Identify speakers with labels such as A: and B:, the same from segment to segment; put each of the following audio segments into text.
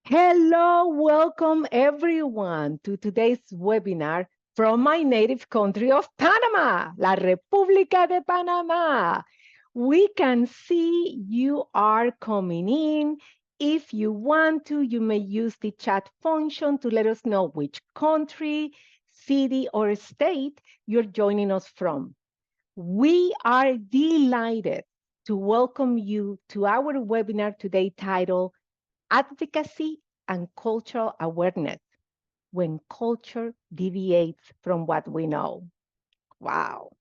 A: Hello, welcome everyone to today's webinar from my native country of Panama, La República de Panamá. We can see you are coming in. If you want to, you may use the chat function to let us know which country, city, or state you're joining us from. We are delighted to welcome you to our webinar today titled Advocacy and Cultural Awareness when culture deviates from what we know. Wow.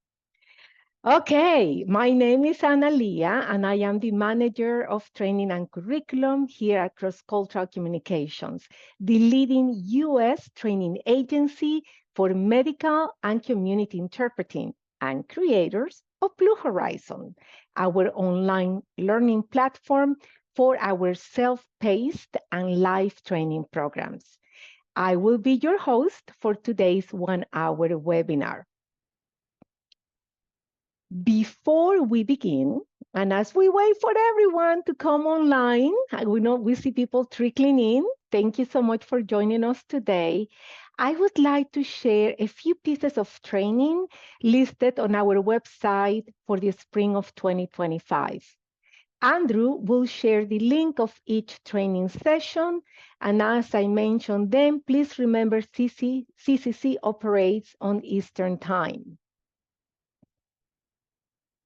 A: Okay, my name is Analia, and I am the manager of training and curriculum here at Cross Cultural Communications, the leading U.S. training agency for medical and community interpreting and creators of Blue Horizon, our online learning platform for our self-paced and live training programs. I will be your host for today's one-hour webinar. Before we begin, and as we wait for everyone to come online, we know we see people trickling in. Thank you so much for joining us today. I would like to share a few pieces of training listed on our website for the spring of 2025. Andrew will share the link of each training session. And as I mentioned then, please remember CCC operates on Eastern Time.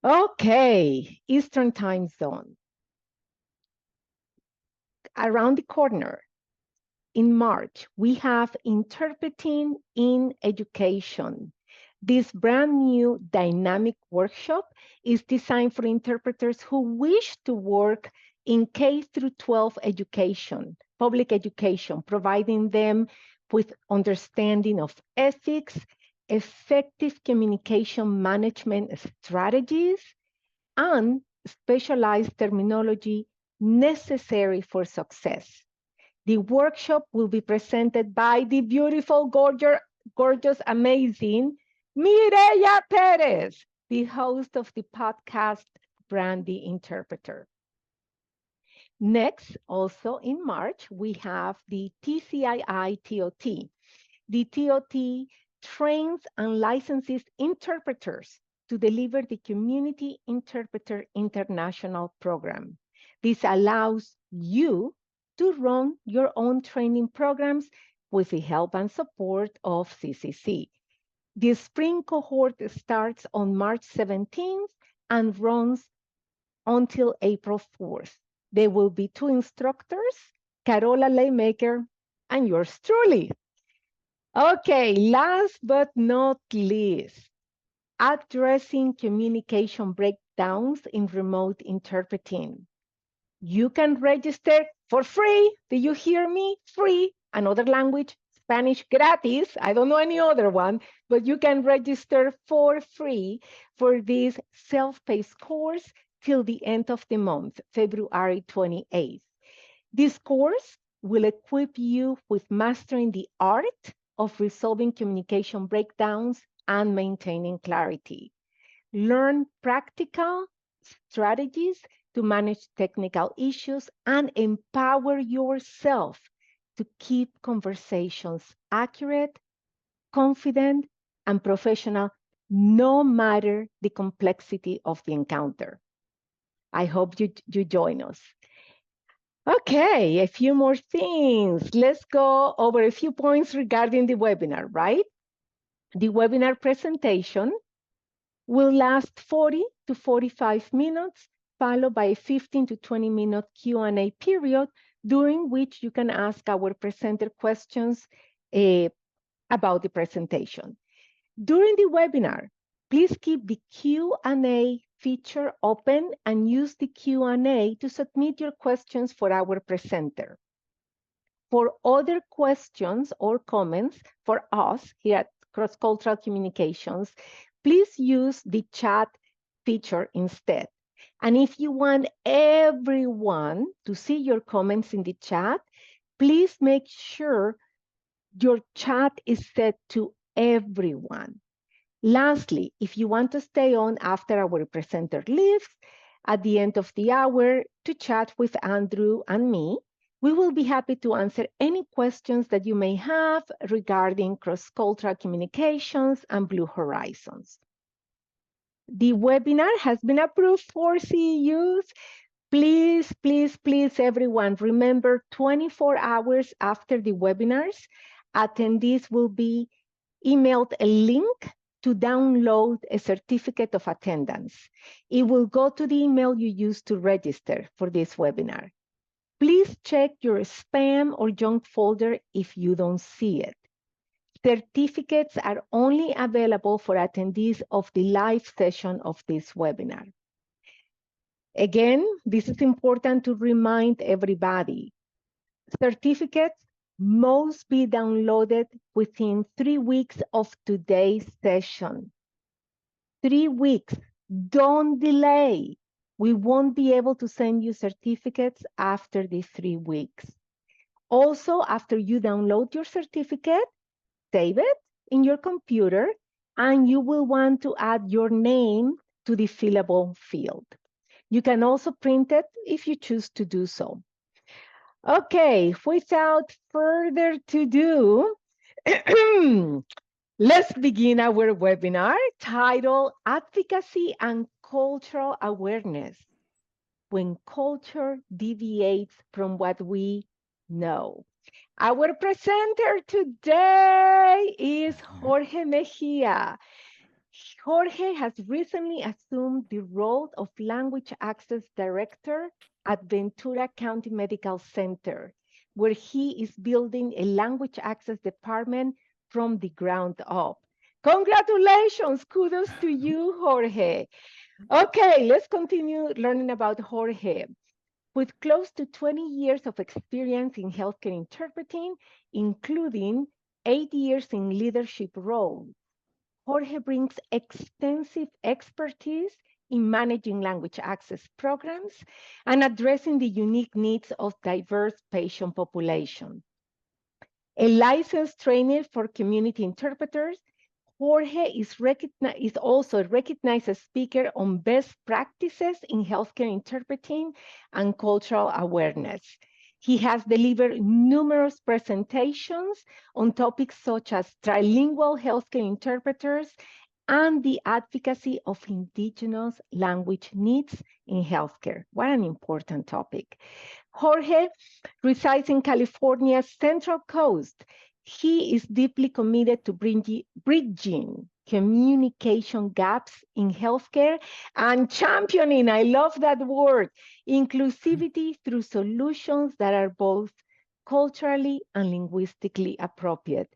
A: Okay, Eastern Time Zone. Around the corner in March, we have Interpreting in Education. This brand new dynamic workshop is designed for interpreters who wish to work in K through 12 education, public education, providing them with understanding of ethics, effective communication management strategies, and specialized terminology necessary for success. The workshop will be presented by the beautiful, gorgeous, amazing Mireya Perez, the host of the podcast Brand the Interpreter. Next, also in March, we have the TCII TOT. The TOT trains and licenses interpreters to deliver the Community Interpreter International Program. This allows you to run your own training programs with the help and support of CCC. The spring cohort starts on March 17th and runs until April 4th. There will be two instructors, Carola Laymaker and yours truly. Okay, last but not least, addressing communication breakdowns in remote interpreting. You can register for free. Do you hear me? Free. Another language, Spanish gratis. I don't know any other one, but you can register for free for this self-paced course till the end of the month, February 28th. This course will equip you with mastering the art of resolving communication breakdowns and maintaining clarity. Learn practical strategies to manage technical issues and empower yourself to keep conversations accurate, confident, and professional, no matter the complexity of the encounter. I hope you join us. Okay, a few more things. Let's go over a few points regarding the webinar, right? The webinar presentation will last 40 to 45 minutes, followed by a 15 to 20-minute Q&A period, during which you can ask our presenter questions about the presentation. During the webinar, please keep the Q&A feature open and use the Q&A to submit your questions for our presenter. For other questions or comments for us here at Cross Cultural Communications, please use the chat feature instead. And if you want everyone to see your comments in the chat, please make sure your chat is set to everyone. Lastly, if you want to stay on after our presenter leaves at the end of the hour to chat with Andrew and me, We will be happy to answer any questions that you may have regarding cross-cultural communications and Blue Horizons. The webinar has been approved for CEUs. Please, please, please, everyone, remember 24 hours after the webinars, attendees will be emailed a link to download a certificate of attendance. It will go to the email you used to register for this webinar. Please check your spam or junk folder if you don't see it. Certificates are only available for attendees of the live session of this webinar. Again, this is important to remind everybody. Certificates must be downloaded within 3 weeks of today's session. 3 weeks, don't delay. We won't be able to send you certificates after the 3 weeks. Also, after you download your certificate, save it in your computer, and you will want to add your name to the fillable field. You can also print it if you choose to do so. Okay, without further ado, let's begin our webinar titled Advocacy and Cultural Awareness, when culture deviates from what we know. Our presenter today is Jorge Mejia. Jorge has recently assumed the role of Language Access Director at Ventura County Medical Center, where he is building a language access department from the ground up. Congratulations, kudos to you, Jorge. Okay, let's continue learning about Jorge. With close to 20 years of experience in healthcare interpreting, including 8 years in leadership roles, Jorge brings extensive expertise in managing language access programs and addressing the unique needs of diverse patient populations. A licensed trainer for community interpreters, Jorge is also a recognized speaker on best practices in healthcare interpreting and cultural awareness. He has delivered numerous presentations on topics such as trilingual healthcare interpreters and the advocacy of indigenous language needs in healthcare. What an important topic. Jorge resides in California's Central Coast. He is deeply committed to bridging communication gaps in healthcare and championing, I love that word, inclusivity through solutions that are both culturally and linguistically appropriate.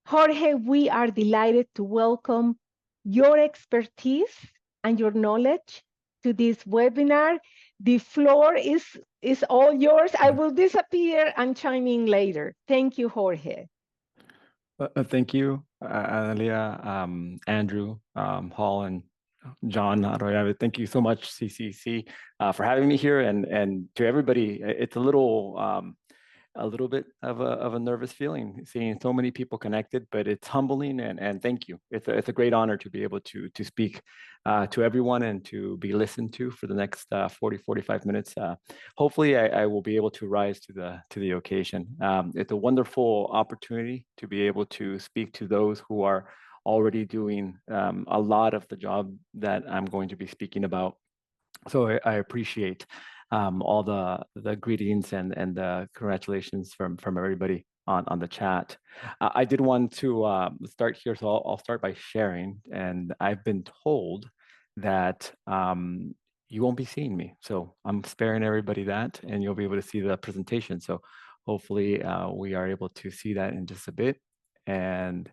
A: Jorge, we are delighted to welcome your expertise and your knowledge to this webinar. The floor is all yours. I will disappear and chime in later. Thank you, Jorge.
B: Thank you, Analia, Andrew, Hall, and John Arroyo. Thank you so much, CCC, for having me here, and to everybody. It's a little bit of a nervous feeling seeing so many people connected, but it's humbling, and thank you. It's a great honor to be able to speak to everyone and to be listened to for the next 45 minutes. Hopefully I will be able to rise to the occasion. It's a wonderful opportunity to be able to speak to those who are already doing a lot of the job that I'm going to be speaking about. So I appreciate all the greetings and the congratulations from everybody on the chat. I did want to start here, so I'll start by sharing. And I've been told that you won't be seeing me, so I'm sparing everybody that, and you'll be able to see the presentation. So hopefully we are able to see that in just a bit. And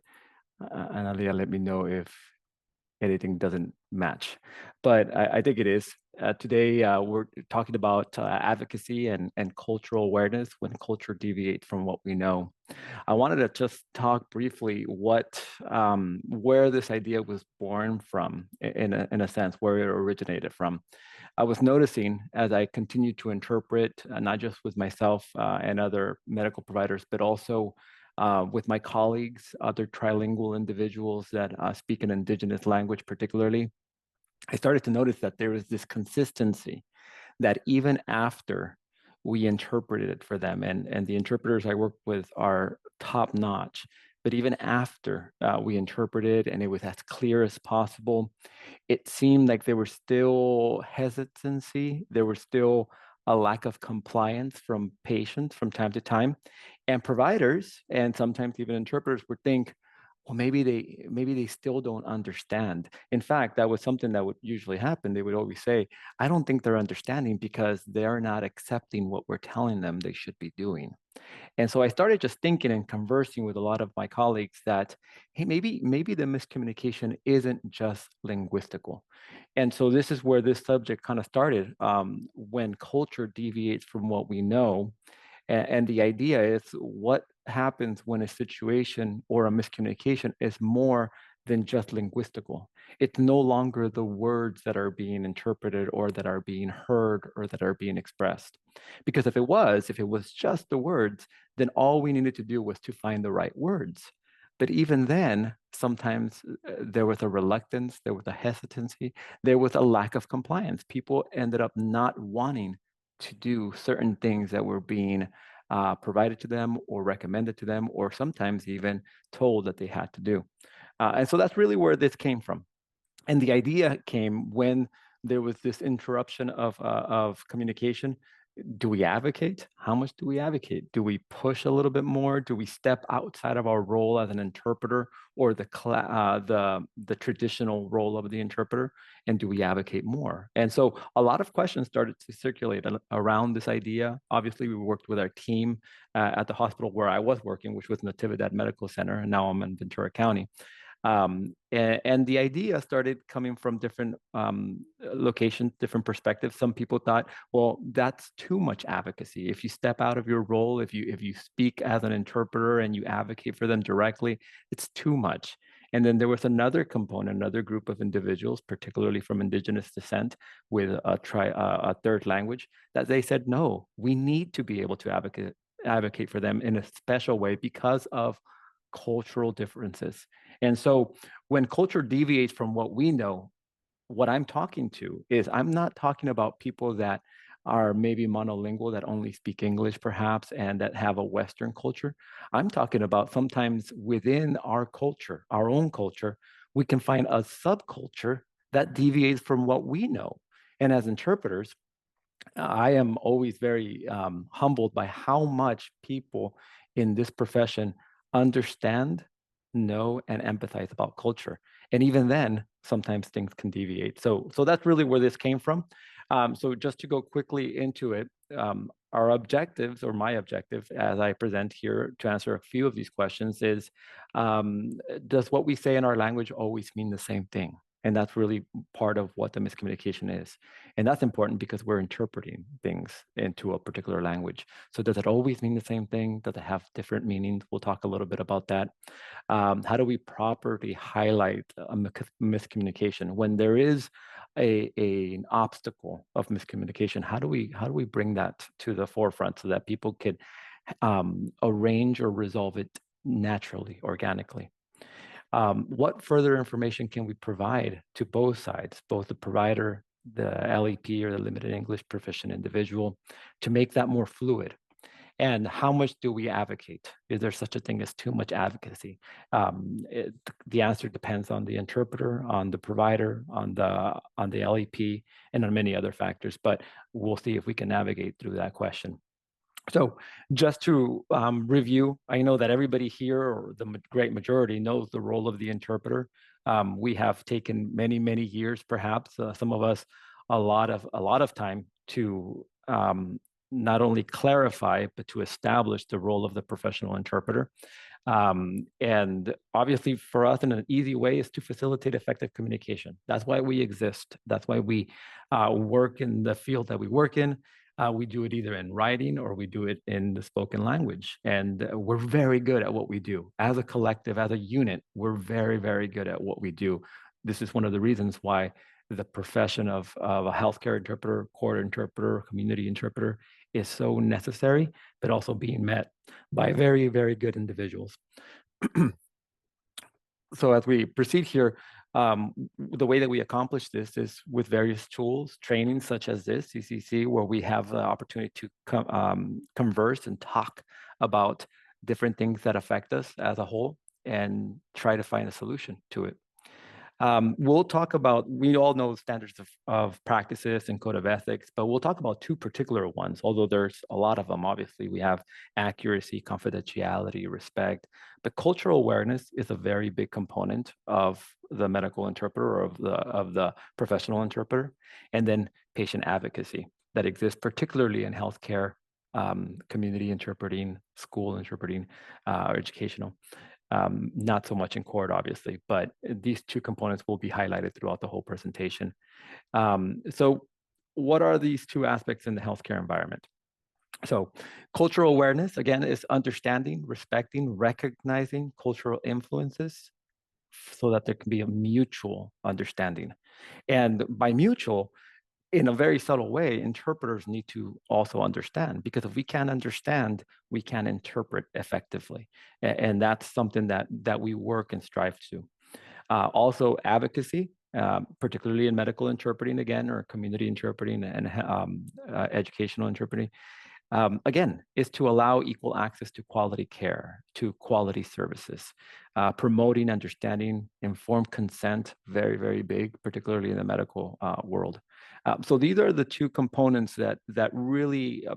B: Analia, let me know if anything doesn't match, but I think it is. Today, we're talking about advocacy and cultural awareness when culture deviates from what we know. I wanted to just talk briefly where this idea was born from, in a sense, where it originated from. I was noticing as I continued to interpret, not just with myself and other medical providers, but also with my colleagues, other trilingual individuals that speak an indigenous language particularly, I started to notice that there is this consistency that even after we interpreted it for them. And the interpreters I work with are top notch. But even after we interpreted and it was as clear as possible, it seemed like there was still hesitancy. There was still a lack of compliance from patients from time to time. And providers and sometimes even interpreters would think, well, maybe they still don't understand. In fact, that was something that would usually happen. They would always say, I don't think they're understanding because they're not accepting what we're telling them they should be doing. And so I started just thinking and conversing with a lot of my colleagues that, hey, maybe the miscommunication isn't just linguistical. And so this is where this subject kind of started. When culture deviates from what we know, and the idea is what happens when a situation or a miscommunication is more than just linguistical. It's no longer the words that are being interpreted or that are being heard or that are being expressed. Because if it was just the words, then all we needed to do was to find the right words. But even then, sometimes there was a reluctance, there was a hesitancy, there was a lack of compliance. People ended up not wanting to do certain things that were being provided to them or recommended to them, or sometimes even told that they had to do. And so that's really where this came from. And the idea came when there was this interruption of communication. Do we advocate? How much do we advocate? Do we push a little bit more? Do we step outside of our role as an interpreter or the traditional role of the interpreter? And do we advocate more? And so a lot of questions started to circulate around this idea. Obviously, we worked with our team at the hospital where I was working, which was Natividad Medical Center, and now I'm in Ventura County. And the idea started coming from different locations, different perspectives. Some people thought, well, that's too much advocacy. If you step out of your role, if you speak as an interpreter and you advocate for them directly, it's too much. And then there was another component, another group of individuals, particularly from indigenous descent, with a third language, that they said, no, we need to be able to advocate for them in a special way because of cultural differences. And so when culture deviates from what we know, what I'm talking to is I'm not talking about people that are maybe monolingual, that only speak English perhaps, and that have a Western culture. I'm talking about sometimes within our culture, our own culture, we can find a subculture that deviates from what we know. And as interpreters, I am always very humbled by how much people in this profession understand, know, and empathize about culture. And even then, sometimes things can deviate. So that's really where this came from. So just to go quickly into it, our objectives, or my objective as I present here to answer a few of these questions is, does what we say in our language always mean the same thing? And that's really part of what the miscommunication is. And that's important because we're interpreting things into a particular language. So does it always mean the same thing? Does it have different meanings? We'll talk a little bit about that. How do we properly highlight a miscommunication? When there is an obstacle of miscommunication, how do we bring that to the forefront so that people could arrange or resolve it naturally, organically? What further information can we provide to both sides, both the provider, the LEP or the limited English proficient individual, to make that more fluid? And how much do we advocate? Is there such a thing as too much advocacy? The answer depends on the interpreter, on the provider, on the LEP, and on many other factors, but we'll see if we can navigate through that question. So just to review, I know that everybody here, or the great majority, knows the role of the interpreter. We have taken many, many years, perhaps, some of us, a lot of time to not only clarify, but to establish the role of the professional interpreter. And obviously for us, in an easy way, is to facilitate effective communication. That's why we exist. That's why we work in the field that we work in. We do it either in writing or we do it in the spoken language. And we're very good at what we do. As a collective, as a unit, we're very, very good at what we do. This is one of the reasons why the profession of a healthcare interpreter, court interpreter, community interpreter is so necessary, but also being met by very, very good individuals. So as we proceed here, The way that we accomplish this is with various tools, training such as this, CCC, where we have the opportunity to converse and talk about different things that affect us as a whole and try to find a solution to it. We'll talk about, we all know standards of practices and code of ethics, but we'll talk about two particular ones, although there's a lot of them. Obviously, we have accuracy, confidentiality, respect, but cultural awareness is a very big component of the medical interpreter or of the professional interpreter, and then patient advocacy that exists particularly in healthcare, community interpreting, school interpreting, or educational. Not so much in court, obviously, but these two components will be highlighted throughout the whole presentation. So what are these two aspects in the healthcare environment? So cultural awareness, again, is understanding, respecting, recognizing cultural influences so that there can be a mutual understanding. And by mutual, in a very subtle way, interpreters need to also understand, because if we can't understand, we can't interpret effectively. And that's something that we work and strive to. Also, advocacy, particularly in medical interpreting, again, or community interpreting and educational interpreting, again, is to allow equal access to quality care, to quality services, promoting understanding, informed consent, very, very big, particularly in the medical world. So these are the two components that really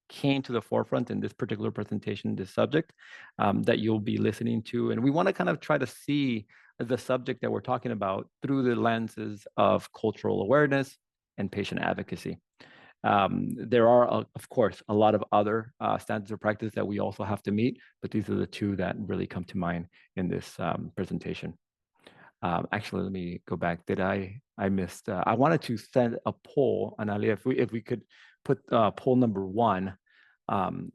B: came to the forefront in this particular presentation, this subject that you'll be listening to. And we want to kind of try to see the subject that we're talking about through the lenses of cultural awareness and patient advocacy. There are, of course, a lot of other standards of practice that we also have to meet, but these are the two that really come to mind in this presentation. Actually, let me go back. Did I missed, I wanted to send a poll, Analia, if we could put poll number 1,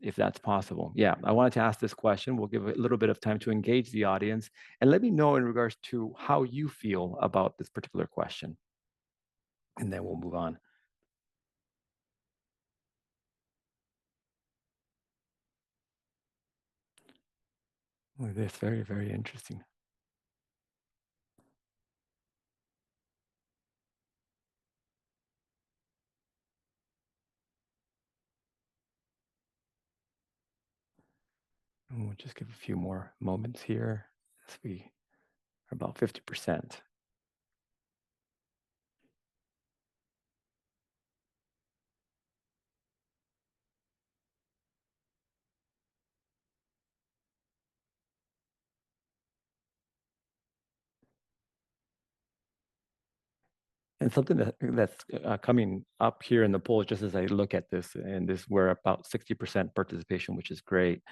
B: if that's possible. Yeah, I wanted to ask this question. We'll give a little bit of time to engage the audience and let me know in regards to how you feel about this particular question. And then we'll move on. Oh, that's very, very interesting. And we'll just give a few more moments here as we are about 50%. And something that's coming up here in the poll, just as I look at this, and this we're about 60% participation, which is great,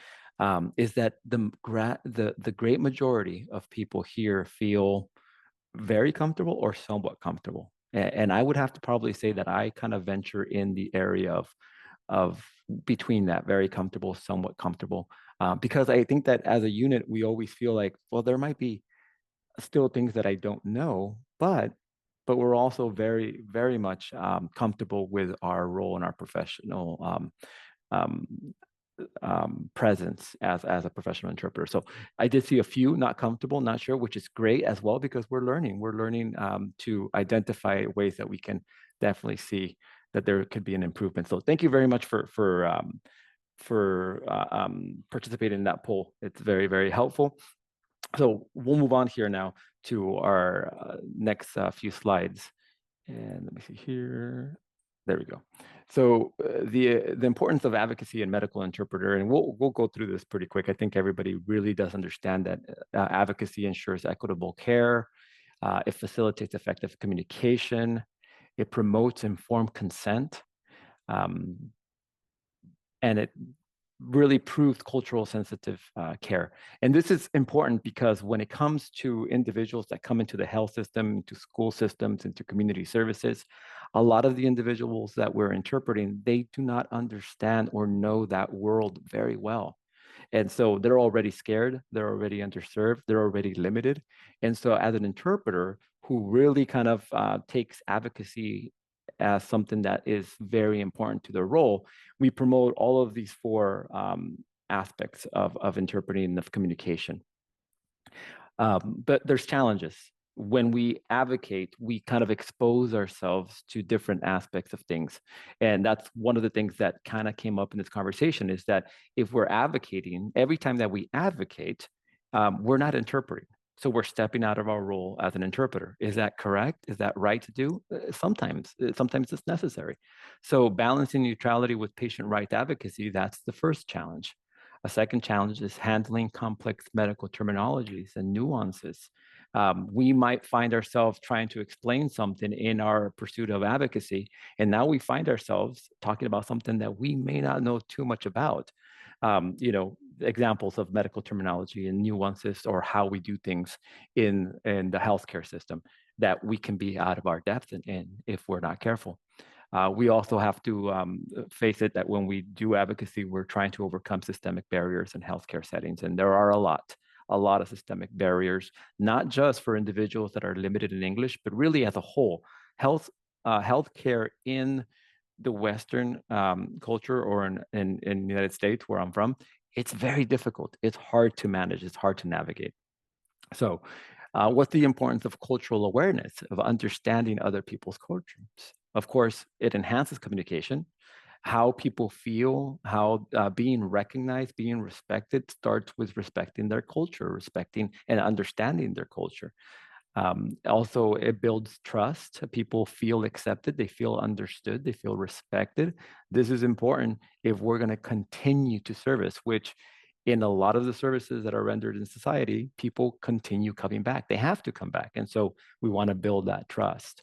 B: is that the great majority of people here feel very comfortable or somewhat comfortable. And I would have to probably say that I kind of venture in the area of between that, very comfortable, somewhat comfortable, because I think that as a unit, we always feel like, well, there might be still things that I don't know, but we're also very, very much comfortable with our role and our professional presence as a professional interpreter. So I did see a few not comfortable, not sure, which is great as well, because we're learning. We're learning to identify ways that we can definitely see that there could be an improvement. So thank you very much for participating in that poll. It's very, very helpful. So we'll move on here now to our next few slides. And let me see here. There we go. So the importance of advocacy and medical interpreter, and we'll go through this pretty quick. I think everybody really does understand that advocacy ensures equitable care. It facilitates effective communication. It promotes informed consent. And it really proved cultural sensitive care. And this is important because when it comes to individuals that come into the health system, into school systems, into community services, a lot of the individuals that we're interpreting, they do not understand or know that world very well. And so they're already scared, they're already underserved, they're already limited. And so as an interpreter who really kind of takes advocacy as something that is very important to their role, we promote all of these 4 aspects of interpreting and of communication. But there's challenges. when we advocate, we kind of expose ourselves to different aspects of things. And that's one of the things that kind of came up in this conversation, is that if we're advocating, every time that we advocate, we're not interpreting. So we're stepping out of our role as an interpreter. Is that correct? Is that right to do? Sometimes it's necessary. So balancing neutrality with patient rights advocacy, that's the first challenge. A second challenge is handling complex medical terminologies and nuances. We might find ourselves trying to explain something in our pursuit of advocacy, and now we find ourselves talking about something that we may not know too much about. Examples of medical terminology and nuances, or how we do things in the healthcare system, that we can be out of our depth in if we're not careful. We also have to face it that when we do advocacy, we're trying to overcome systemic barriers in healthcare settings, and there are a lot of systemic barriers, not just for individuals that are limited in English, but really as a whole. Healthcare in the Western culture, or in the United States, where I'm from, it's very difficult. It's hard to manage. It's hard to navigate. So what's the importance of cultural awareness, of understanding other people's cultures? Of course, it enhances communication. How people feel, how being recognized, being respected starts with respecting their culture, respecting and understanding their culture. Also, it builds trust. People feel accepted, they feel understood, they feel respected. This is important if we're going to continue to service, which in a lot of the services that are rendered in society, people continue coming back. They have to come back. And so we want to build that trust.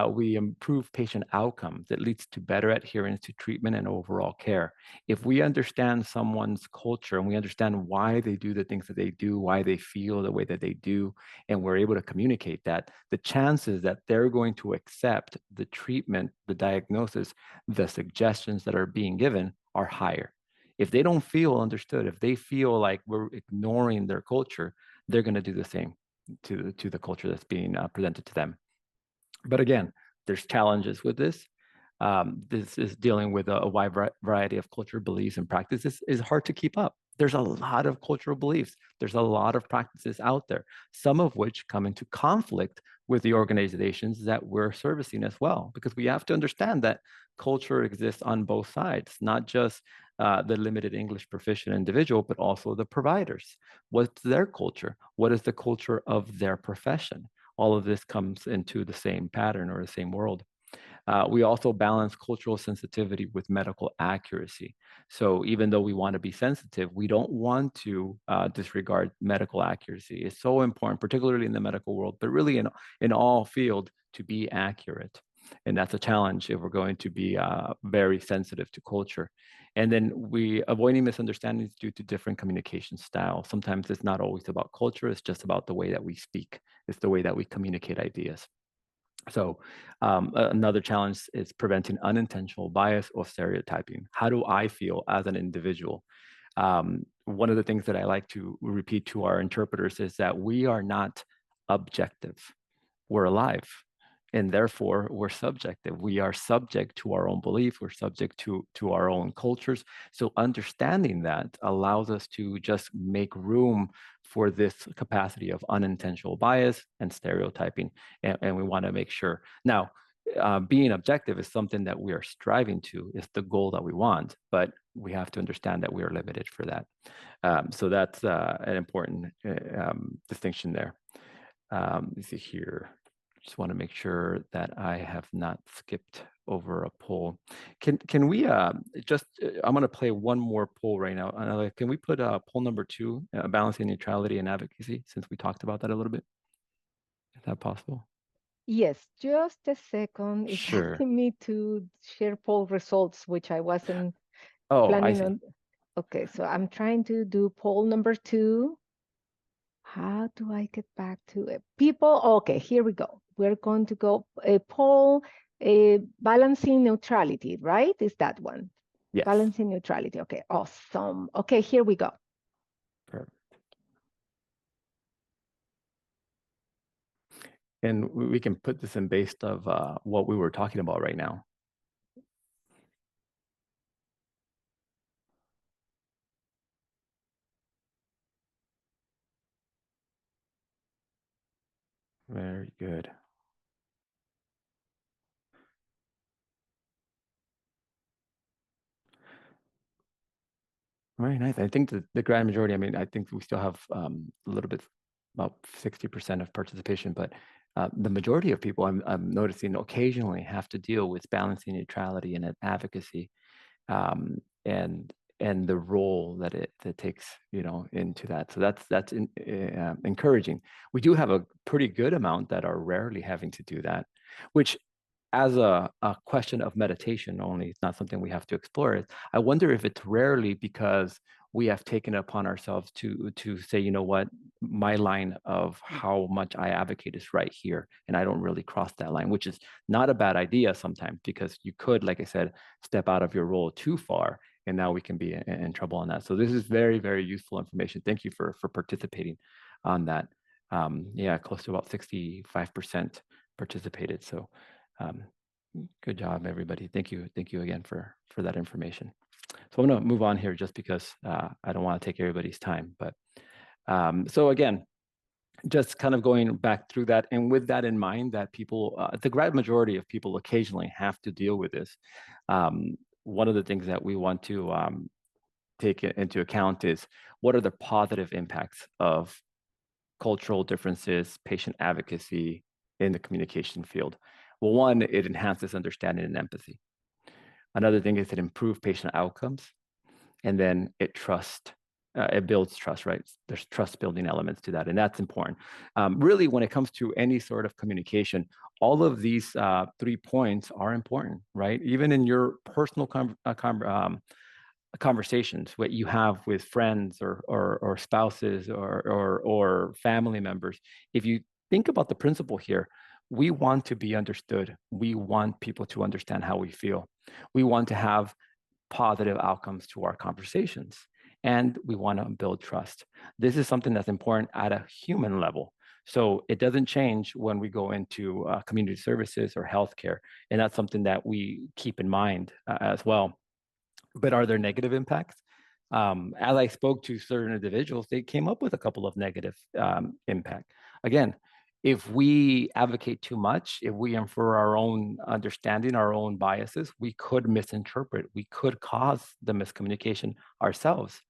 B: We improve patient outcomes that leads to better adherence to treatment and overall care. If we understand someone's culture and we understand why they do the things that they do, why they feel the way that they do, and we're able to communicate that, the chances that they're going to accept the treatment, the diagnosis, the suggestions that are being given are higher. If they don't feel understood, if they feel like we're ignoring their culture, they're going to do the same to the culture that's being presented to them. But again, there's challenges with this. This is dealing with a wide variety of cultural beliefs and practices. Is hard to keep up. There's a lot of cultural beliefs. There's a lot of practices out there, some of which come into conflict with the organizations that we're servicing as well, because we have to understand that culture exists on both sides, not just the limited English proficient individual, but also the providers. What's their culture? What is the culture of their profession? All of this comes into the same pattern or the same world. We also balance cultural sensitivity with medical accuracy. So even though we want to be sensitive, we don't want to disregard medical accuracy. It's so important, particularly in the medical world, but really in all field, to be accurate. And that's a challenge if we're going to be very sensitive to culture. And then we avoiding misunderstandings due to different communication styles. Sometimes it's not always about culture, it's just about the way that we speak. It's the way that we communicate ideas. So another challenge is preventing unintentional bias or stereotyping. How do I feel as an individual? One of the things that I like to repeat to our interpreters is that we are not objective. We're alive, and therefore we're subjective. We are subject to our own beliefs. We're subject to our own cultures. So understanding that allows us to just make room for this capacity of unintentional bias and stereotyping, and we want to make sure. Now, being objective is something that we are striving to. It's the goal that we want, but we have to understand that we are limited for that. So that's an important distinction there. Let's see here. Just want to make sure that I have not skipped over a poll. Can we just, I'm going to play one more poll right now. Can we put poll number 2, balancing neutrality and advocacy, since we talked about that a little bit? Is that possible?
A: Yes, just a second. It's
B: Sure.
A: asking me to share poll results, which I wasn't
B: Oh, I
A: planning
B: see.
A: on. Okay, so I'm trying to do poll number 2. How do I get back to it? People, okay, here we go. We're going to go poll balancing neutrality, right? Is that one?
B: Yes.
A: Balancing neutrality. Okay, awesome. Okay, here we go.
B: Perfect. And we can put this in based of what we were talking about right now. Very good. Very nice. I think the grand majority, I mean, I think we still have a little bit, about 60% of participation, but the majority of people I'm noticing occasionally have to deal with balancing neutrality and advocacy, and the role that it takes, into that. So that's encouraging. We do have a pretty good amount that are rarely having to do that, which, as a question of meditation only, it's not something we have to explore. I wonder if it's rarely because we have taken it upon ourselves to say, you know what, my line of how much I advocate is right here, and I don't really cross that line, which is not a bad idea sometimes, because you could, like I said, step out of your role too far, and now we can be in trouble on that. So this is very, very useful information. Thank you for participating on that. Yeah, close to about 65% participated. So good job, everybody. Thank you again for that information. So I'm going to move on here just because I don't want to take everybody's time. But so again, just kind of going back through that, and with that in mind, that people, the great majority of people occasionally have to deal with this. One of the things that we want to take into account is, what are the positive impacts of cultural differences, patient advocacy in the communication field? Well, one, it enhances understanding and empathy. Another thing is it improves patient outcomes. And then it builds trust, right? There's trust building elements to that, and that's important. Really, when it comes to any sort of communication, all of these 3 points are important, right? Even in your personal conversations, what you have with friends or spouses or family members, if you think about the principle here, we want to be understood. We want people to understand how we feel. We want to have positive outcomes to our conversations, and we want to build trust. This is something that's important at a human level. So it doesn't change when we go into community services or healthcare, and that's something that we keep in mind as well. But are there negative impacts? As I spoke to certain individuals, they came up with a couple of negative impact. Again, if we advocate too much, if we infer our own understanding, our own biases, we could misinterpret. We could cause the miscommunication ourselves.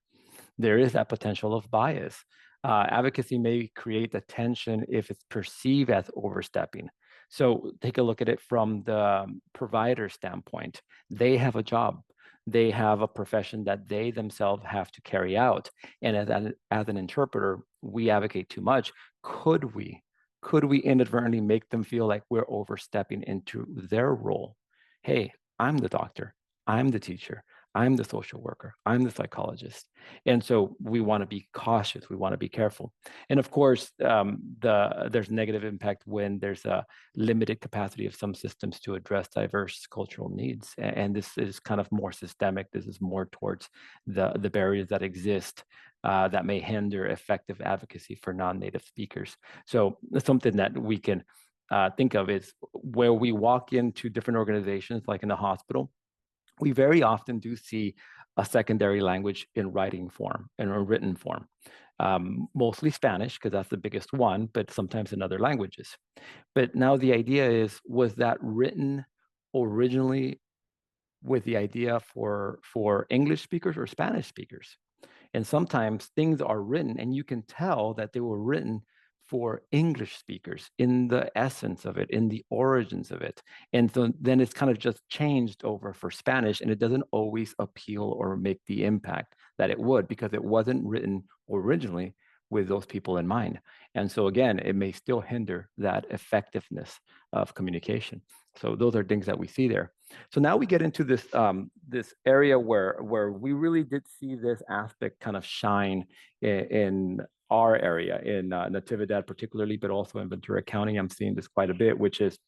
B: There is that potential of bias. Advocacy may create a tension if it's perceived as overstepping. So take a look at it from the provider standpoint. They have a job. They have a profession that they themselves have to carry out. And as an interpreter, we advocate too much. Could we inadvertently make them feel like we're overstepping into their role? Hey, I'm the doctor. I'm the teacher. I'm the social worker. I'm the psychologist. And so we want to be cautious. We want to be careful. And of course, there's negative impact when there's a limited capacity of some systems to address diverse cultural needs. And this is kind of more systemic. This is more towards the barriers that exist that may hinder effective advocacy for non-native speakers. So something that we can think of is where we walk into different organizations, like in the hospital, we very often do see a secondary language in writing form, in a written form, mostly Spanish, because that's the biggest one, but sometimes in other languages. But now the idea is, was that written originally with the idea for English speakers or Spanish speakers? And sometimes things are written and you can tell that they were written for English speakers in the essence of it, in the origins of it. And so then it's kind of just changed over for Spanish, and it doesn't always appeal or make the impact that it would, because it wasn't written originally with those people in mind. And so again, it may still hinder that effectiveness of communication. So those are things that we see there. So now we get into this this area where we really did see this aspect kind of shine in our area, in Natividad particularly, but also in Ventura County. I'm seeing this quite a bit, which is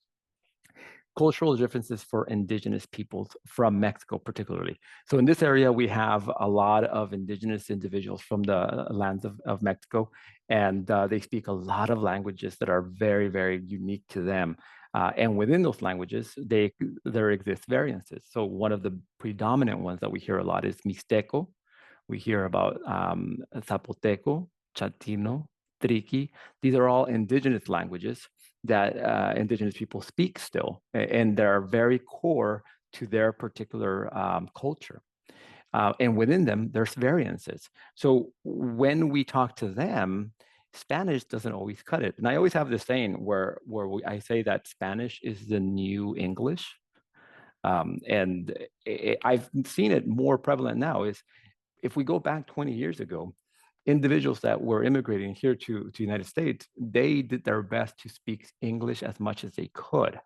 B: cultural differences for indigenous peoples from Mexico particularly. So in this area, we have a lot of indigenous individuals from the lands of Mexico, and they speak a lot of languages that are very, very unique to them. And within those languages, there exist variances. So one of the predominant ones that we hear a lot is Mixteco. We hear about Zapoteco, Chatino, Triqui. These are all indigenous languages. that indigenous people speak still, and that are very core to their particular culture. And within them, there's variances. So when we talk to them, Spanish doesn't always cut it. And I always have this saying where I say that Spanish is the new English. And I've seen it more prevalent now. Is if we go back 20 years ago, individuals that were immigrating here to the United States, they did their best to speak English as much as they could.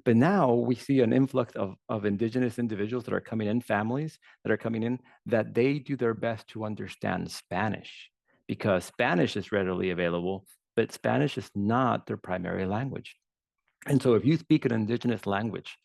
B: But now we see an influx of indigenous individuals that are coming in, families that are coming in, that they do their best to understand Spanish because Spanish is readily available, but Spanish is not their primary language. And so if you speak an indigenous language,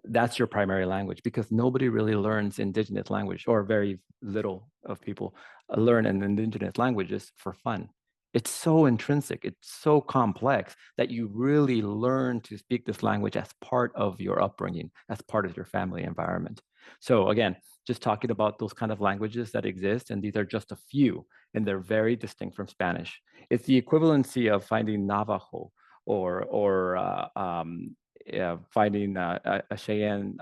B: that's your primary language, because nobody really learns indigenous language, or very little of people learn an indigenous languages for fun. It's so intrinsic, it's so complex that you really learn to speak this language as part of your upbringing, as part of your family environment. So again, just talking about those kind of languages that exist, and these are just a few, and they're very distinct from Spanish. It's the equivalency of finding Navajo or finding a Cheyenne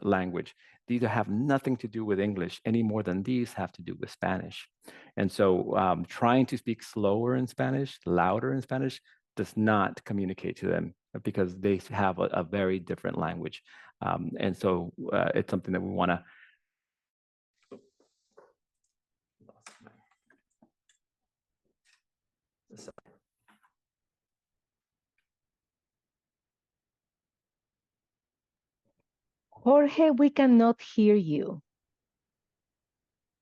B: language. These have nothing to do with English any more than these have to do with Spanish. And so trying to speak slower in Spanish, louder in Spanish, does not communicate to them because they have a very different language. And so it's something that we want to.
A: Jorge, we cannot hear you.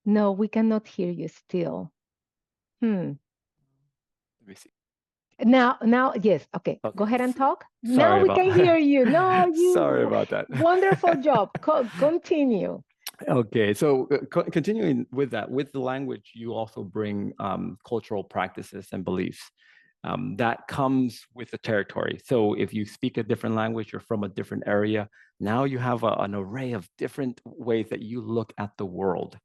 A: No, we cannot hear you still.
B: Let me see.
A: Now, yes. Okay,
B: Okay.
A: Go ahead and talk. Now
B: Sorry
A: we
B: about
A: can hear you. No,
B: Sorry
A: you.
B: about that.
A: Wonderful job. Continue.
B: Okay, so continuing with that, with the language, you also bring cultural practices and beliefs. That comes with the territory. So if you speak a different language, you're from a different area, now you have an array of different ways that you look at the world.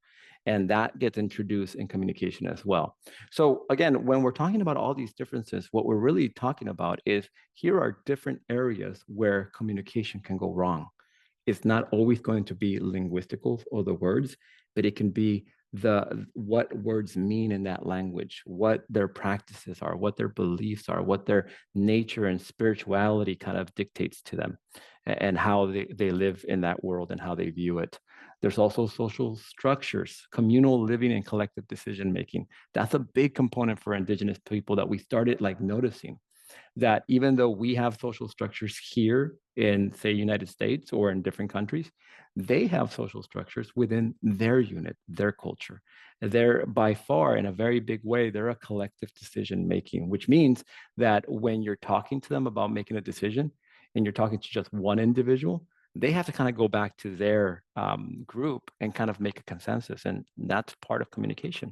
B: And that gets introduced in communication as well. So again, when we're talking about all these differences, what we're really talking about is here are different areas where communication can go wrong. It's not always going to be linguistical or the words, but it can be what words mean in that language, what their practices are, what their beliefs are, what their nature and spirituality kind of dictates to them, and how they live in that world and how they view it. There's also social structures, communal living and collective decision making. That's a big component for indigenous people that we started like noticing, that even though we have social structures here in, say, United States or in different countries, they have social structures within their unit, their culture. They're by far, in a very big way, they're a collective decision making, which means that when you're talking to them about making a decision and you're talking to just one individual, they have to kind of go back to their group and kind of make a consensus. And that's part of communication.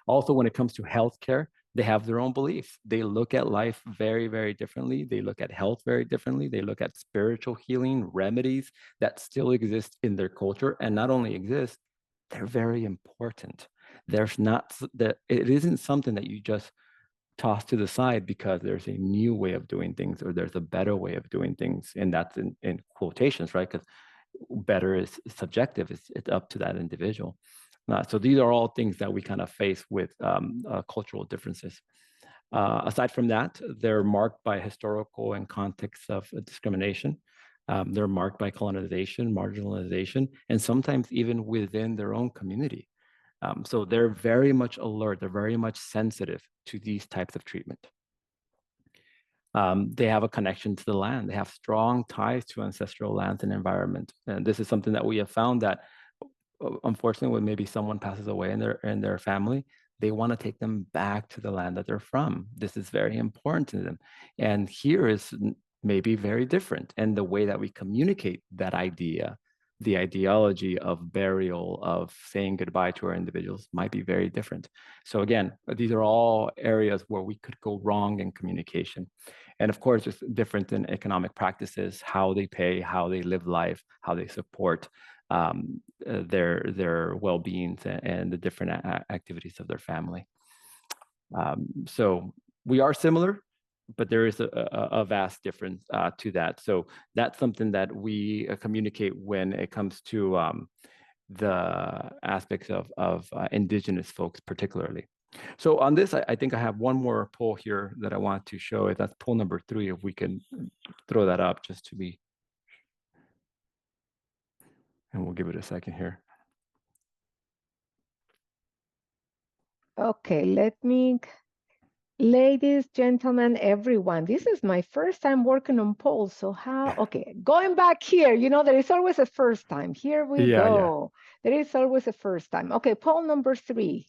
B: Also, when it comes to healthcare, they have their own beliefs. They look at life very, very differently. They look at health very differently. They look at spiritual healing remedies that still exist in their culture. And not only exist, they're very important. There's not that it isn't something that you just toss to the side because there's a new way of doing things or there's a better way of doing things. And that's in quotations, right? Because better is subjective. It's up to that individual. So these are all things that we kind of face with cultural differences. Aside from that, they're marked by historical and context of discrimination. They're marked by colonization, marginalization, and sometimes even within their own community. So they're very much alert. They're very much sensitive to these types of treatment. They have a connection to the land. They have strong ties to ancestral lands and environment. And this is something that we have found that, unfortunately, when maybe someone passes away in their family, they want to take them back to the land that they're from. This is very important to them. And here is maybe very different. And the way that we communicate that idea, the ideology of burial, of saying goodbye to our individuals, might be very different. So again, these are all areas where we could go wrong in communication. And of course, it's different in economic practices, how they pay, how they live life, how they support their well-being and the different activities of their family. So we are similar, but there is a vast difference to that. So that's something that we communicate when it comes to the aspects of indigenous folks particularly. So on this, I think I have one more poll here that I want to show. That's poll number 3, if we can throw that up just to be, and we'll give it a second here.
A: Okay, let me, ladies, gentlemen, everyone, this is my first time working on polls. So how, okay, going back here, you know, there is always a first time. Here we go. There is always a first time. Okay, poll number 3.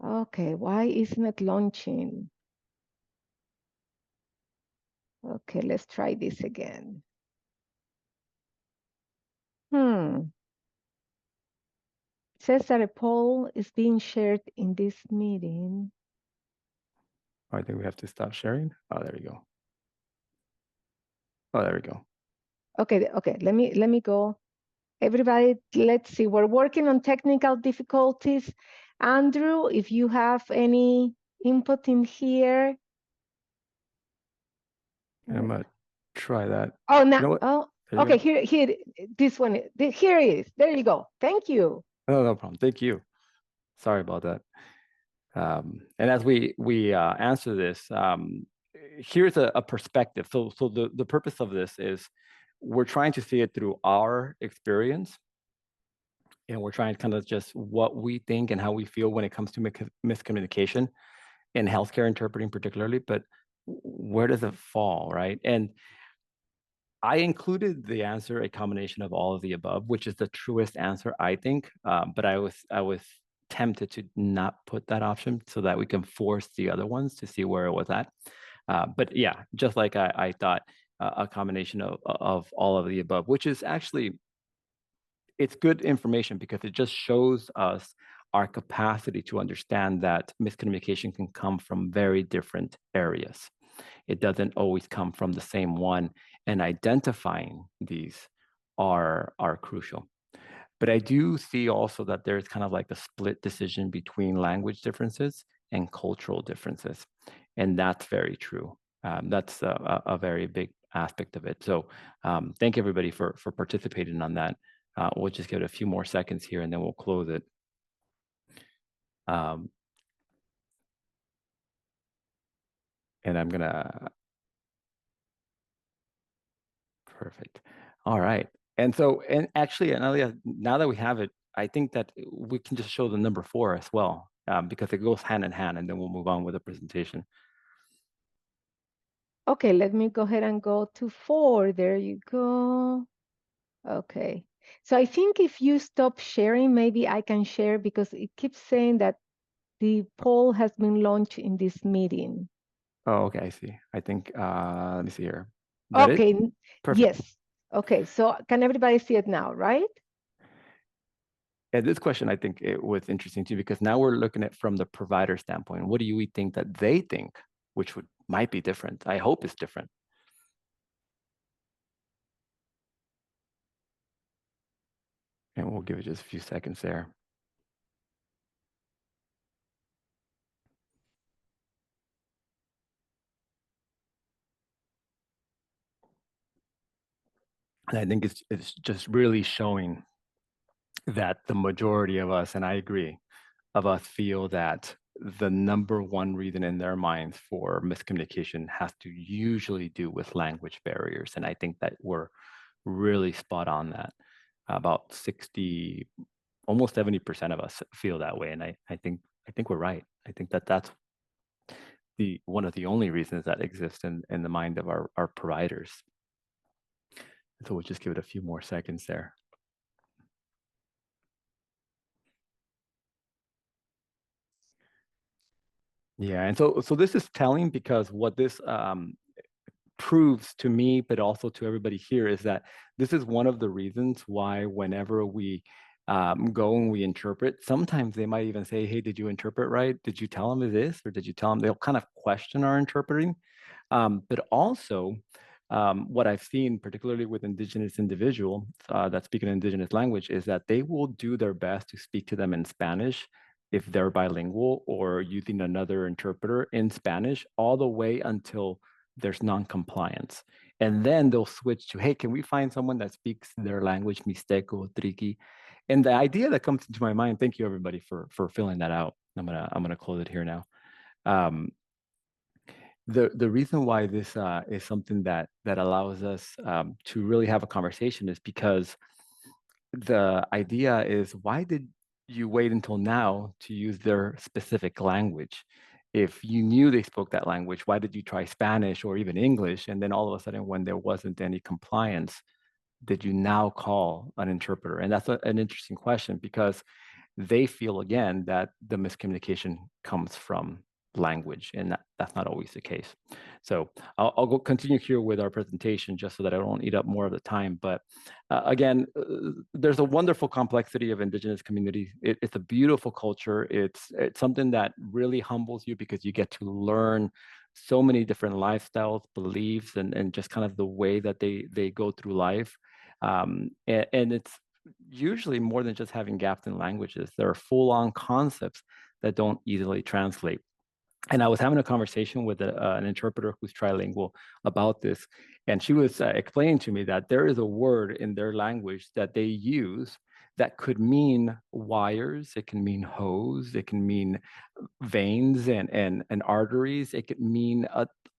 A: Okay, why isn't it launching? Okay, let's try this again. It says that a poll is being shared in this meeting.
B: I think we have to stop sharing. Oh, there we go. Oh, there we go.
A: Okay, let me go. Everybody, let's see. We're working on technical difficulties. Andrew, if you have any input in here.
B: I'm gonna try that.
A: Oh, now,
B: You know what?
A: oh,
B: Okay,
A: here, this one, here it is. There you go. Thank you.
B: Oh, no problem. Thank you. Sorry about that. And as we answer this, here's a perspective. So the purpose of this is we're trying to see it through our experience, and we're trying to kind of just what we think and how we feel when it comes to miscommunication in healthcare interpreting particularly, but where does it fall, right? And I included the answer a combination of all of the above, which is the truest answer, I think. But I was tempted to not put that option so that we can force the other ones to see where it was at. But yeah, just like I thought, a combination of all of the above, which is actually, it's good information because it just shows us our capacity to understand that miscommunication can come from very different areas. It doesn't always come from the same one, and identifying these are crucial. But I do see also that there's kind of like a split decision between language differences and cultural differences, and that's very true. That's a very big aspect of it. So thank everybody for participating on that. We'll just give it a few more seconds here, and then we'll close it. And I'm gonna, perfect. All right. And so, and actually, Analia, now that we have it, I think that we can just show the number 4 as well, because it goes hand in hand, and then we'll move on with the presentation.
A: Okay, let me go ahead and go to 4. There you go. Okay. So I think if you stop sharing, maybe I can share because it keeps saying that the poll has been launched in this meeting.
B: Oh, okay, I see. I think, let me see here. Is that
A: Okay,
B: it? Perfect.
A: yes. Okay, so can everybody see it now, right?
B: And this question, I think it was interesting too, because now we're looking at from the provider standpoint. What do we think that they think, which might be different? I hope it's different. And we'll give it just a few seconds there. And I think it's just really showing that the majority of us, and I agree, of us feel that the number one reason in their minds for miscommunication has to usually do with language barriers. And I think that we're really spot on that. About 60, almost 70% of us feel that way. And I think we're right. I think that that's one of the only reasons that exists in the mind of our providers. So we'll just give it a few more seconds there. Yeah, and so this is telling because what this proves to me, but also to everybody here, is that this is one of the reasons why whenever we go and we interpret, sometimes they might even say, hey, did you interpret right? Did you tell them this? Or did you tell them? They'll kind of question our interpreting. But also, what I've seen, particularly with Indigenous individuals that speak an Indigenous language, is that they will do their best to speak to them in Spanish if they're bilingual or using another interpreter in Spanish, all the way until there's non-compliance. And then they'll switch to, hey, can we find someone that speaks their language, Mixteco, Triqui? And the idea that comes into my mind, thank you everybody for filling that out. I'm gonna close it here now. The reason why this is something that allows us to really have a conversation is because the idea is, why did you wait until now to use their specific language? If you knew they spoke that language, why did you try Spanish or even English? And then all of a sudden, when there wasn't any compliance, did you now call an interpreter? And that's an interesting question, because they feel, again, that the miscommunication comes from language, and that's not always the case. So I'll go continue here with our presentation just so that I don't eat up more of the time. But again, there's a wonderful complexity of Indigenous communities. It's a beautiful culture. It's something that really humbles you, because you get to learn so many different lifestyles, beliefs, and just kind of the way that they go through life. And it's usually more than just having gaps in languages. There are full-on concepts that don't easily translate. And I was having a conversation with an interpreter who's trilingual about this, and she was explaining to me that there is a word in their language that they use that could mean wires, it can mean hose, it can mean veins and arteries, it could mean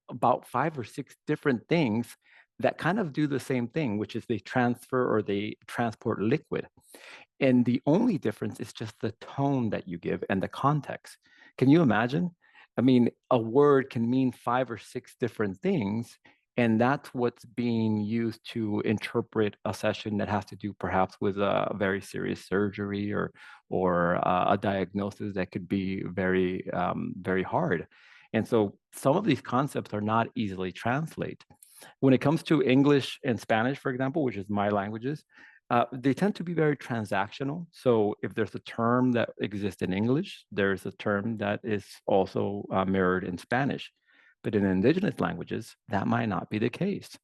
B: about 5 or 6 different things that kind of do the same thing, which is they transfer or they transport liquid. And the only difference is just the tone that you give and the context. Can you imagine? I mean, a word can mean 5 or 6 different things, and that's what's being used to interpret a session that has to do perhaps with a very serious surgery or a diagnosis that could be very, very hard. And so some of these concepts are not easily translated. When it comes to English and Spanish, for example, which is my languages, they tend to be very transactional. So if there's a term that exists in English, there's a term that is also mirrored in Spanish. But in indigenous languages, that might not be the case.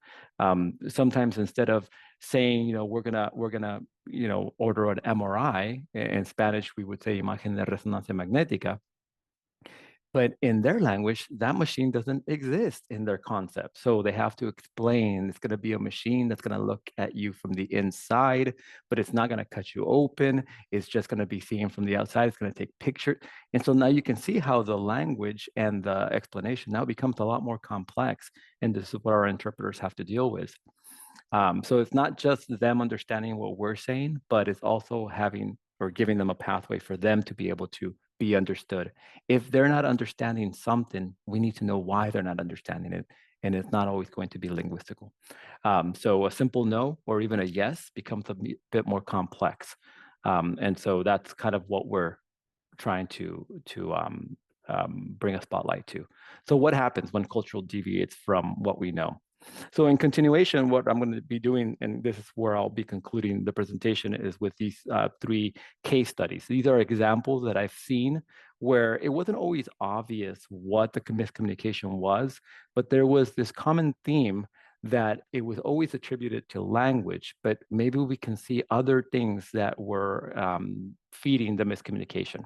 B: Sometimes instead of saying, we're gonna, order an MRI, in Spanish, we would say imagen de resonancia magnética. But in their language, that machine doesn't exist in their concept. So they have to explain, it's going to be a machine that's going to look at you from the inside, but it's not going to cut you open. It's just going to be seen from the outside. It's going to take pictures. And so now you can see how the language and the explanation now becomes a lot more complex. And this is what our interpreters have to deal with. So it's not just them understanding what we're saying, but it's also having or giving them a pathway for them to be able to be understood. If they're not understanding something, we need to know why they're not understanding it. And it's not always going to be linguistical. So a simple no or even a yes becomes a bit more complex. And so that's kind of what we're trying to bring a spotlight to. So what happens when cultural deviates from what we know? So in continuation, what I'm going to be doing, and this is where I'll be concluding the presentation, is with these 3 case studies. These are examples that I've seen where it wasn't always obvious what the miscommunication was, but there was this common theme that it was always attributed to language, but maybe we can see other things that were feeding the miscommunication.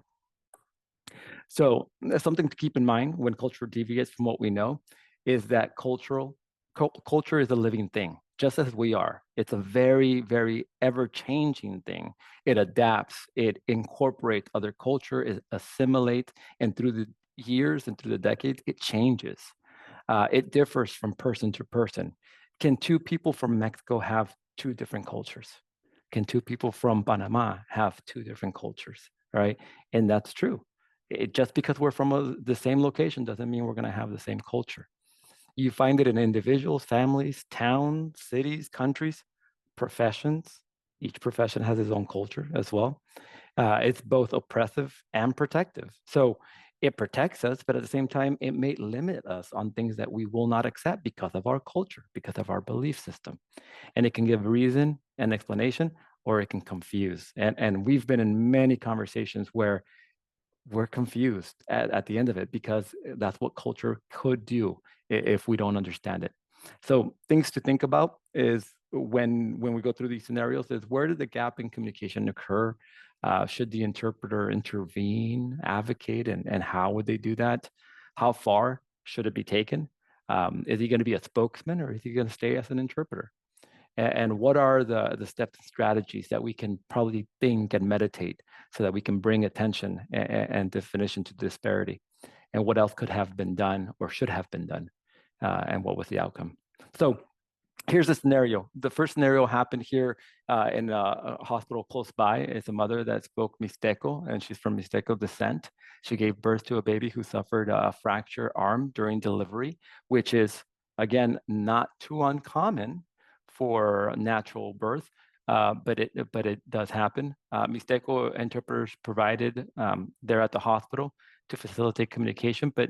B: So something to keep in mind when culture deviates from what we know is that culture is a living thing, just as we are. It's a very, very ever-changing thing. It adapts, it incorporates other culture, it assimilates, and through the years and through the decades, it changes. It differs from person to person. Can 2 people from Mexico have 2 different cultures? Can 2 people from Panama have 2 different cultures, right? And that's true. Just because we're from the same location doesn't mean we're going to have the same culture. You find it in individuals, families, towns, cities, countries, professions. Each profession has its own culture as well. It's both oppressive and protective. So it protects us, but at the same time, it may limit us on things that we will not accept because of our culture, because of our belief system. And it can give reason and explanation, or it can confuse. And we've been in many conversations where we're confused at the end of it, because that's what culture could do if we don't understand it. So things to think about is when we go through these scenarios is, where did the gap in communication occur? Should the interpreter intervene, advocate, and how would they do that? How far should it be taken? Is he going to be a spokesman, or is he going to stay as an interpreter? And what are the steps and strategies that we can probably think and meditate so that we can bring attention and definition to disparity? And what else could have been done or should have been done? And what was the outcome? So here's the scenario. The first scenario happened here in a hospital close by. It's a mother that spoke Mixteco, and she's from Mixteco descent. She gave birth to a baby who suffered a fractured arm during delivery, which is, again, not too uncommon for natural birth, but it does happen. Mixteco interpreters provided there at the hospital to facilitate communication, but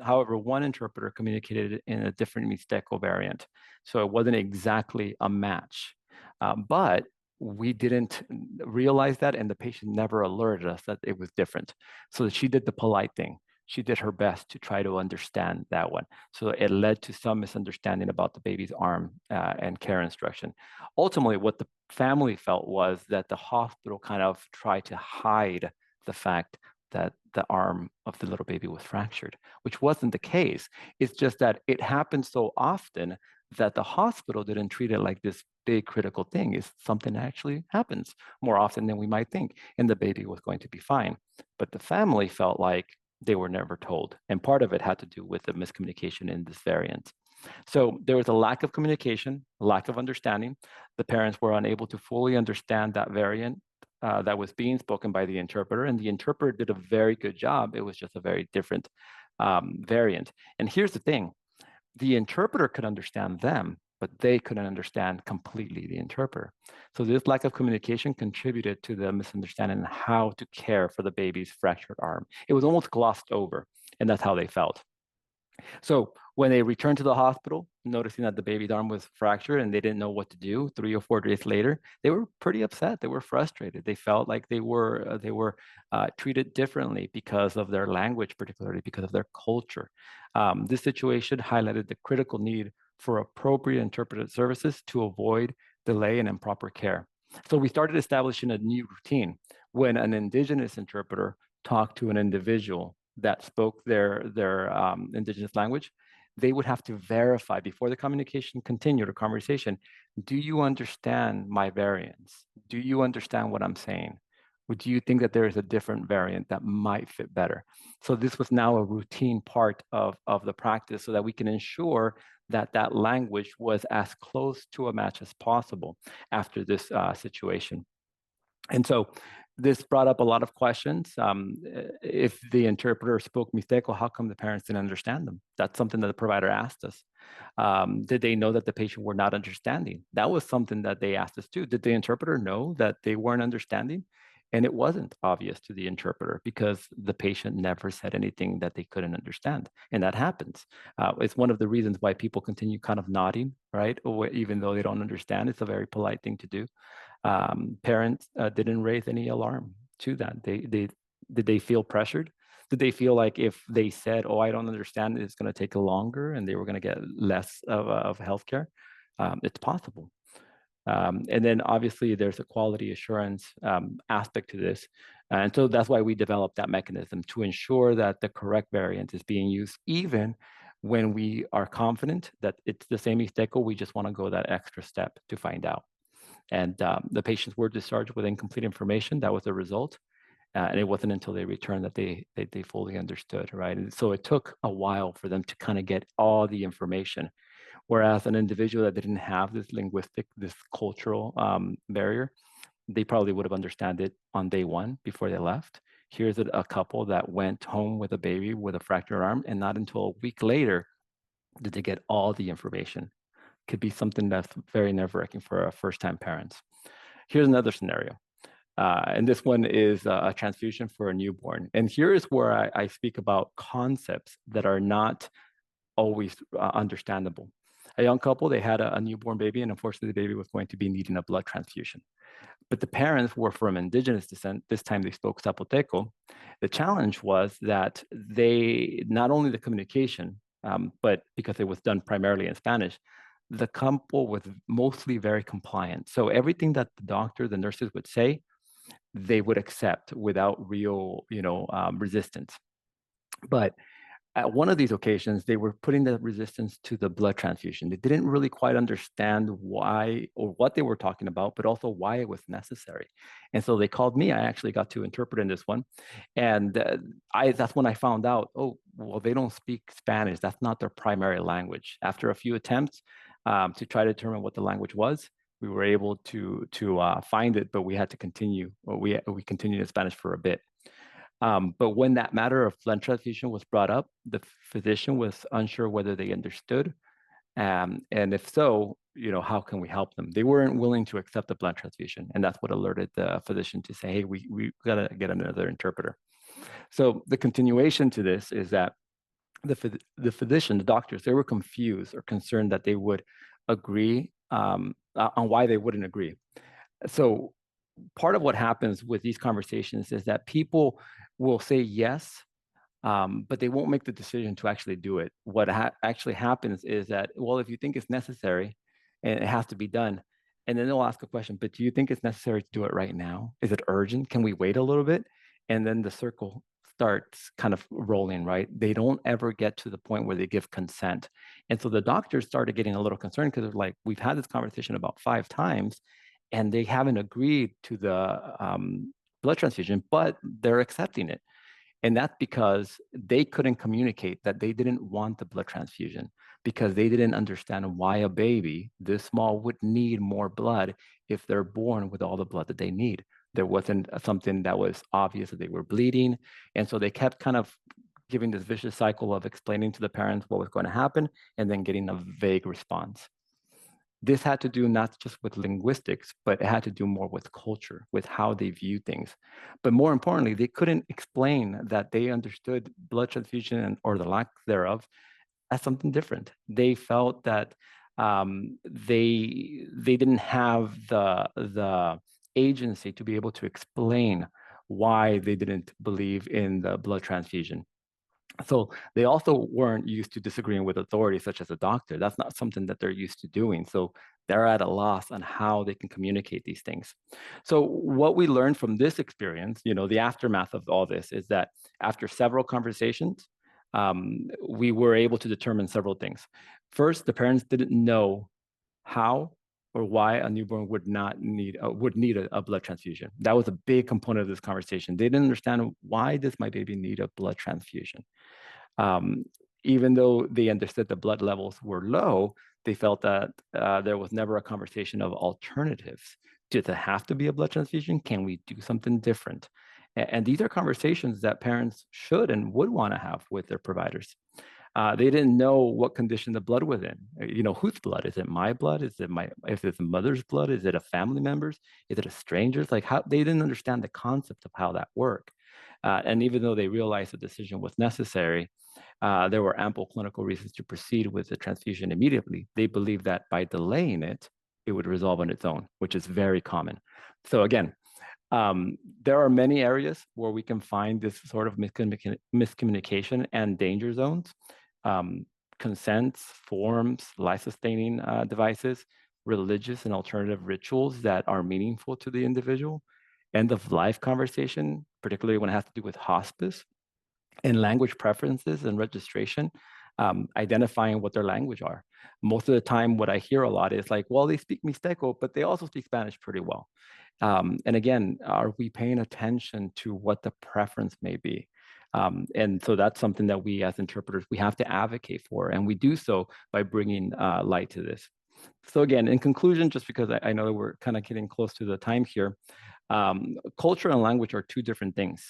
B: however, one interpreter communicated in a different Mixteco variant, so it wasn't exactly a match. But we didn't realize that, and the patient never alerted us that it was different. So she did the polite thing. She did her best to try to understand that one. So it led to some misunderstanding about the baby's arm and care instruction. Ultimately, what the family felt was that the hospital kind of tried to hide the fact that the arm of the little baby was fractured, which wasn't the case. It's just that it happened so often that the hospital didn't treat it like this big critical thing. It's something that actually happens more often than we might think, and the baby was going to be fine. But the family felt like they were never told. And part of it had to do with the miscommunication in this variant. So there was a lack of communication, a lack of understanding. The parents were unable to fully understand that variant that was being spoken by the interpreter, and the interpreter did a very good job. It was just a very different variant. And here's the thing, the interpreter could understand them, but they couldn't understand completely the interpreter. So this lack of communication contributed to the misunderstanding how to care for the baby's fractured arm. It was almost glossed over, and that's how they felt. So when they returned to the hospital, noticing that the baby's arm was fractured and they didn't know what to do 3 or 4 days later, they were pretty upset. They were frustrated. They felt like they were treated differently because of their language, particularly because of their culture. This situation highlighted the critical need for appropriate interpretive services to avoid delay and improper care. So we started establishing a new routine. When an indigenous interpreter talked to an individual that spoke their indigenous language, they would have to verify before the communication continued or conversation, do you understand my variants? Do you understand what I'm saying? Or do you think that there is a different variant that might fit better? So this was now a routine part of the practice so that we can ensure that that language was as close to a match as possible after this situation. And so this brought up a lot of questions. If the interpreter spoke Mixteco, how come the parents didn't understand them? That's something that the provider asked us. Did they know that the patient were not understanding? That was something that they asked us too. Did the interpreter know that they weren't understanding? And it wasn't obvious to the interpreter because the patient never said anything that they couldn't understand. And that happens. It's one of the reasons why people continue kind of nodding, right? Or even though they don't understand, it's a very polite thing to do. Parents didn't raise any alarm to that. Did they feel pressured? Did they feel like if they said, "Oh, I don't understand," it's going to take longer and they were going to get less of healthcare? It's possible. And then obviously there's a quality assurance aspect to this. And so that's why we developed that mechanism to ensure that the correct variant is being used, even when we are confident that it's the same Mixteco, we just want to go that extra step to find out. And the patients were discharged with incomplete information. That was the result. And it wasn't until they returned that they fully understood, right? And so it took a while for them to kind of get all the information. Whereas an individual that didn't have this linguistic, this cultural barrier, they probably would have understood it on day one before they left. Here's a couple that went home with a baby with a fractured arm, and not until a week later did they get all the information. Could be something that's very nerve-wracking for first-time parents. Here's another scenario. And this one is a transfusion for a newborn. And here is where I speak about concepts that are not always understandable. A young couple, they had a newborn baby, and unfortunately the baby was going to be needing a blood transfusion. But the parents were from indigenous descent. This time they spoke Zapoteco. The challenge was that not only the communication, but because it was done primarily in Spanish, the couple was mostly very compliant. So everything that the doctor, the nurses would say, they would accept without real, resistance. But at one of these occasions, they were putting the resistance to the blood transfusion. They didn't really quite understand why or what they were talking about, but also why it was necessary. And so they called me. I actually got to interpret in this one. And that's when I found out, oh, well, they don't speak Spanish. That's not their primary language. After a few attempts to try to determine what the language was, we were able to find it, but we had to continue. We continued in Spanish for a bit. But when that matter of blood transfusion was brought up, the physician was unsure whether they understood. And if so, how can we help them? They weren't willing to accept the blood transfusion. And that's what alerted the physician to say, hey, we got to get another interpreter. So the continuation to this is that the physician, the doctors, they were confused or concerned that they would agree on why they wouldn't agree. So part of what happens with these conversations is that people will say yes, but they won't make the decision to actually do it. What actually happens is that, well, if you think it's necessary and it has to be done, and then they'll ask a question, but do you think it's necessary to do it right now? Is it urgent? Can we wait a little bit? And then the circle starts kind of rolling, right? They don't ever get to the point where they give consent. And so the doctors started getting a little concerned because they're like, we've had this conversation about 5 times and they haven't agreed to the blood transfusion, but they're accepting it. And that's because they couldn't communicate that they didn't want the blood transfusion because they didn't understand why a baby this small would need more blood if they're born with all the blood that they need. There wasn't something that was obvious that they were bleeding. And so they kept kind of giving this vicious cycle of explaining to the parents what was going to happen and then getting a vague response. This had to do not just with linguistics, but it had to do more with culture, with how they view things. But more importantly, they couldn't explain that they understood blood transfusion or the lack thereof as something different. They felt that they didn't have the agency to be able to explain why they didn't believe in the blood transfusion. So they also weren't used to disagreeing with authorities such as a doctor. That's not something that they're used to doing. So they're at a loss on how they can communicate these things. So what we learned from this experience, the aftermath of all this is that after several conversations, we were able to determine several things. First, the parents didn't know how or why a newborn would need a blood transfusion. That was a big component of this conversation. They didn't understand, why does my baby need a blood transfusion? Even though they understood the blood levels were low, they felt that there was never a conversation of alternatives. Does it have to be a blood transfusion? Can we do something different? And these are conversations that parents should and would want to have with their providers. They didn't know what condition the blood was in. Whose blood? Is it my blood? If it's mother's blood? Is it a family member's? Is it a stranger's? Like, how they didn't understand the concept of how that worked. And even though they realized the decision was necessary, there were ample clinical reasons to proceed with the transfusion immediately. They believed that by delaying it, it would resolve on its own, which is very common. So again, there are many areas where we can find this sort of miscommunication and danger zones. Consents, forms, life-sustaining devices, religious and alternative rituals that are meaningful to the individual, end-of-life conversation, particularly when it has to do with hospice, and language preferences and registration, identifying what their language are. Most of the time, what I hear a lot is like, well, they speak Mixteco, but they also speak Spanish pretty well. And again, are we paying attention to what the preference may be? And so that's something that we as interpreters, we have to advocate for, and we do so by bringing light to this. So again, in conclusion, just because I know that we're kind of getting close to the time here, culture and language are 2 different things.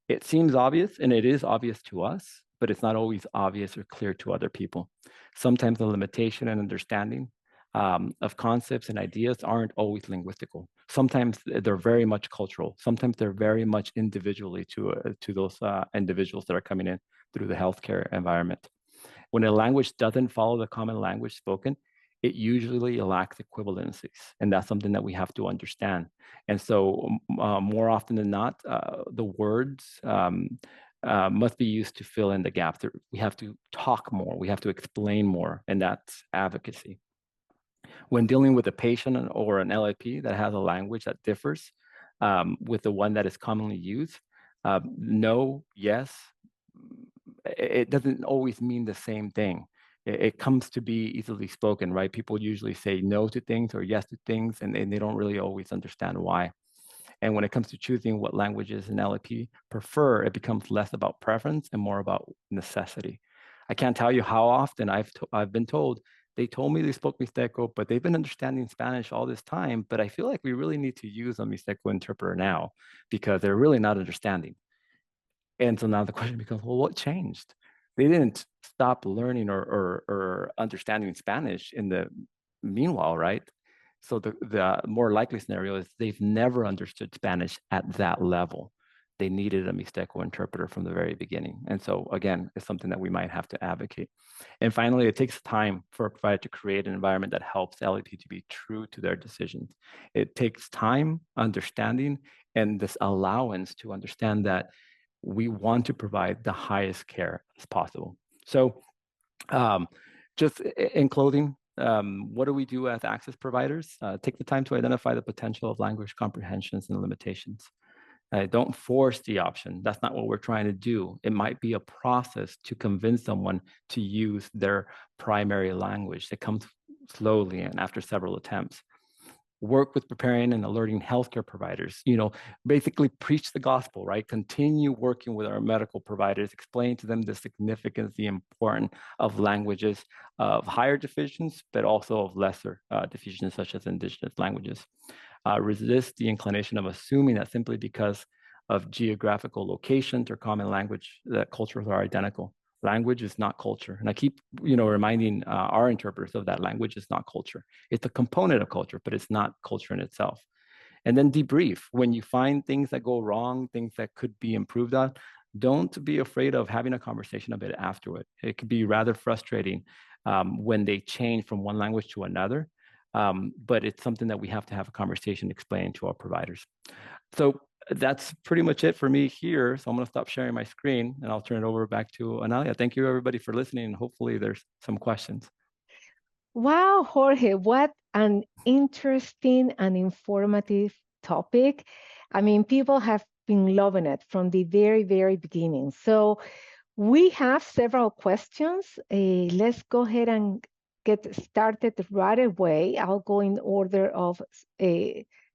B: It seems obvious, and it is obvious to us, but it's not always obvious or clear to other people. Sometimes the limitation and understanding of concepts and ideas aren't always linguistical. Sometimes they're very much cultural. Sometimes they're very much individually to those individuals that are coming in through the healthcare environment. When a language doesn't follow the common language spoken, it usually lacks equivalencies. And that's something that we have to understand. And so more often than not, the words must be used to fill in the gaps. We have to talk more, we have to explain more, and that's advocacy. When dealing with a patient or an LIP that has a language that differs, with the one that is commonly used. No, yes, it doesn't always mean the same thing. It comes to be easily spoken, right? People usually say no to things or yes to things, and they don't really always understand why. And when it comes to choosing what languages an LLP prefer, it becomes less about preference and more about necessity. I can't tell you how often I've been told, they told me they spoke Mixteco, but they've been understanding Spanish all this time, but I feel like we really need to use a Mixteco interpreter now because they're really not understanding. And so now the question becomes, well, what changed? They didn't stop learning or understanding Spanish in the meanwhile, right? So the more likely scenario is they've never understood Spanish at that level. They needed a Mixteco interpreter from the very beginning. And so again, it's something that we might have to advocate. And finally, it takes time for a provider to create an environment that helps LEP to be true to their decisions. It takes time, understanding, and this allowance to understand that we want to provide the highest care as possible. So just in closing, what do we do as access providers? Take the time to identify the potential of language comprehensions and limitations. Don't force the option. That's not what we're trying to do. It might be a process to convince someone to use their primary language that comes slowly and after several attempts. Work with preparing and alerting healthcare providers, basically preach the gospel, right? Continue working with our medical providers, explain to them the significance, the importance of languages of higher deficiencies, but also of lesser deficiencies, such as indigenous languages. Resist the inclination of assuming that simply because of geographical locations or common language that cultures are identical. Language is not culture. And I keep, reminding our interpreters of that language is not culture. It's a component of culture, but it's not culture in itself. And then debrief. When you find things that go wrong, things that could be improved on, don't be afraid of having a conversation about it afterward. It could be rather frustrating when they change from one language to another. But it's something that we have to have a conversation explaining to our providers. So that's pretty much it for me here. So I'm going to stop sharing my screen and I'll turn it over back to Analia. Thank you, everybody, for listening. And hopefully there's some questions.
A: Wow, Jorge, what an interesting and informative topic. I mean, people have been loving it from the very, very beginning. So we have several questions. Let's go ahead and get started right away. I'll go in order of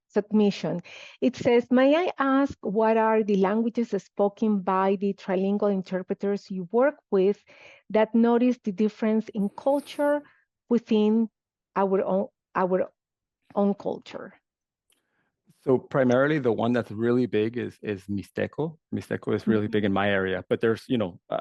A: submission. It says, may I ask what are the languages spoken by the trilingual interpreters you work with that notice the difference in culture within our own culture?
B: So primarily the one that's really big is Mixteco. Mixteco is really big in my area, but there's,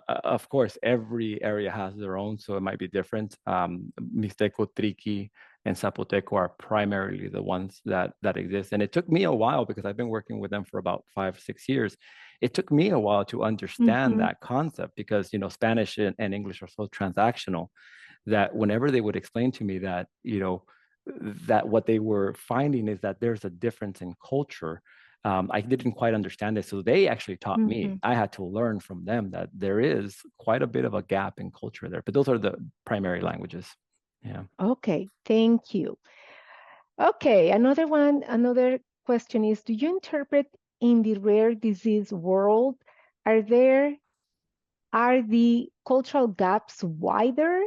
B: of course, every area has their own, so it might be different. Mixteco, Triqui, and Zapoteco are primarily the ones that exist. And it took me a while because I've been working with them for about 5-6 years. It took me a while to understand that concept because, Spanish and English are so transactional that whenever they would explain to me that, that what they were finding is that there's a difference in culture. I didn't quite understand it. So they actually taught me. I had to learn from them that there is quite a bit of a gap in culture there. But those are the primary languages. Yeah.
A: Okay, thank you. Okay, another question is, do you interpret in the rare disease world, are the cultural gaps wider?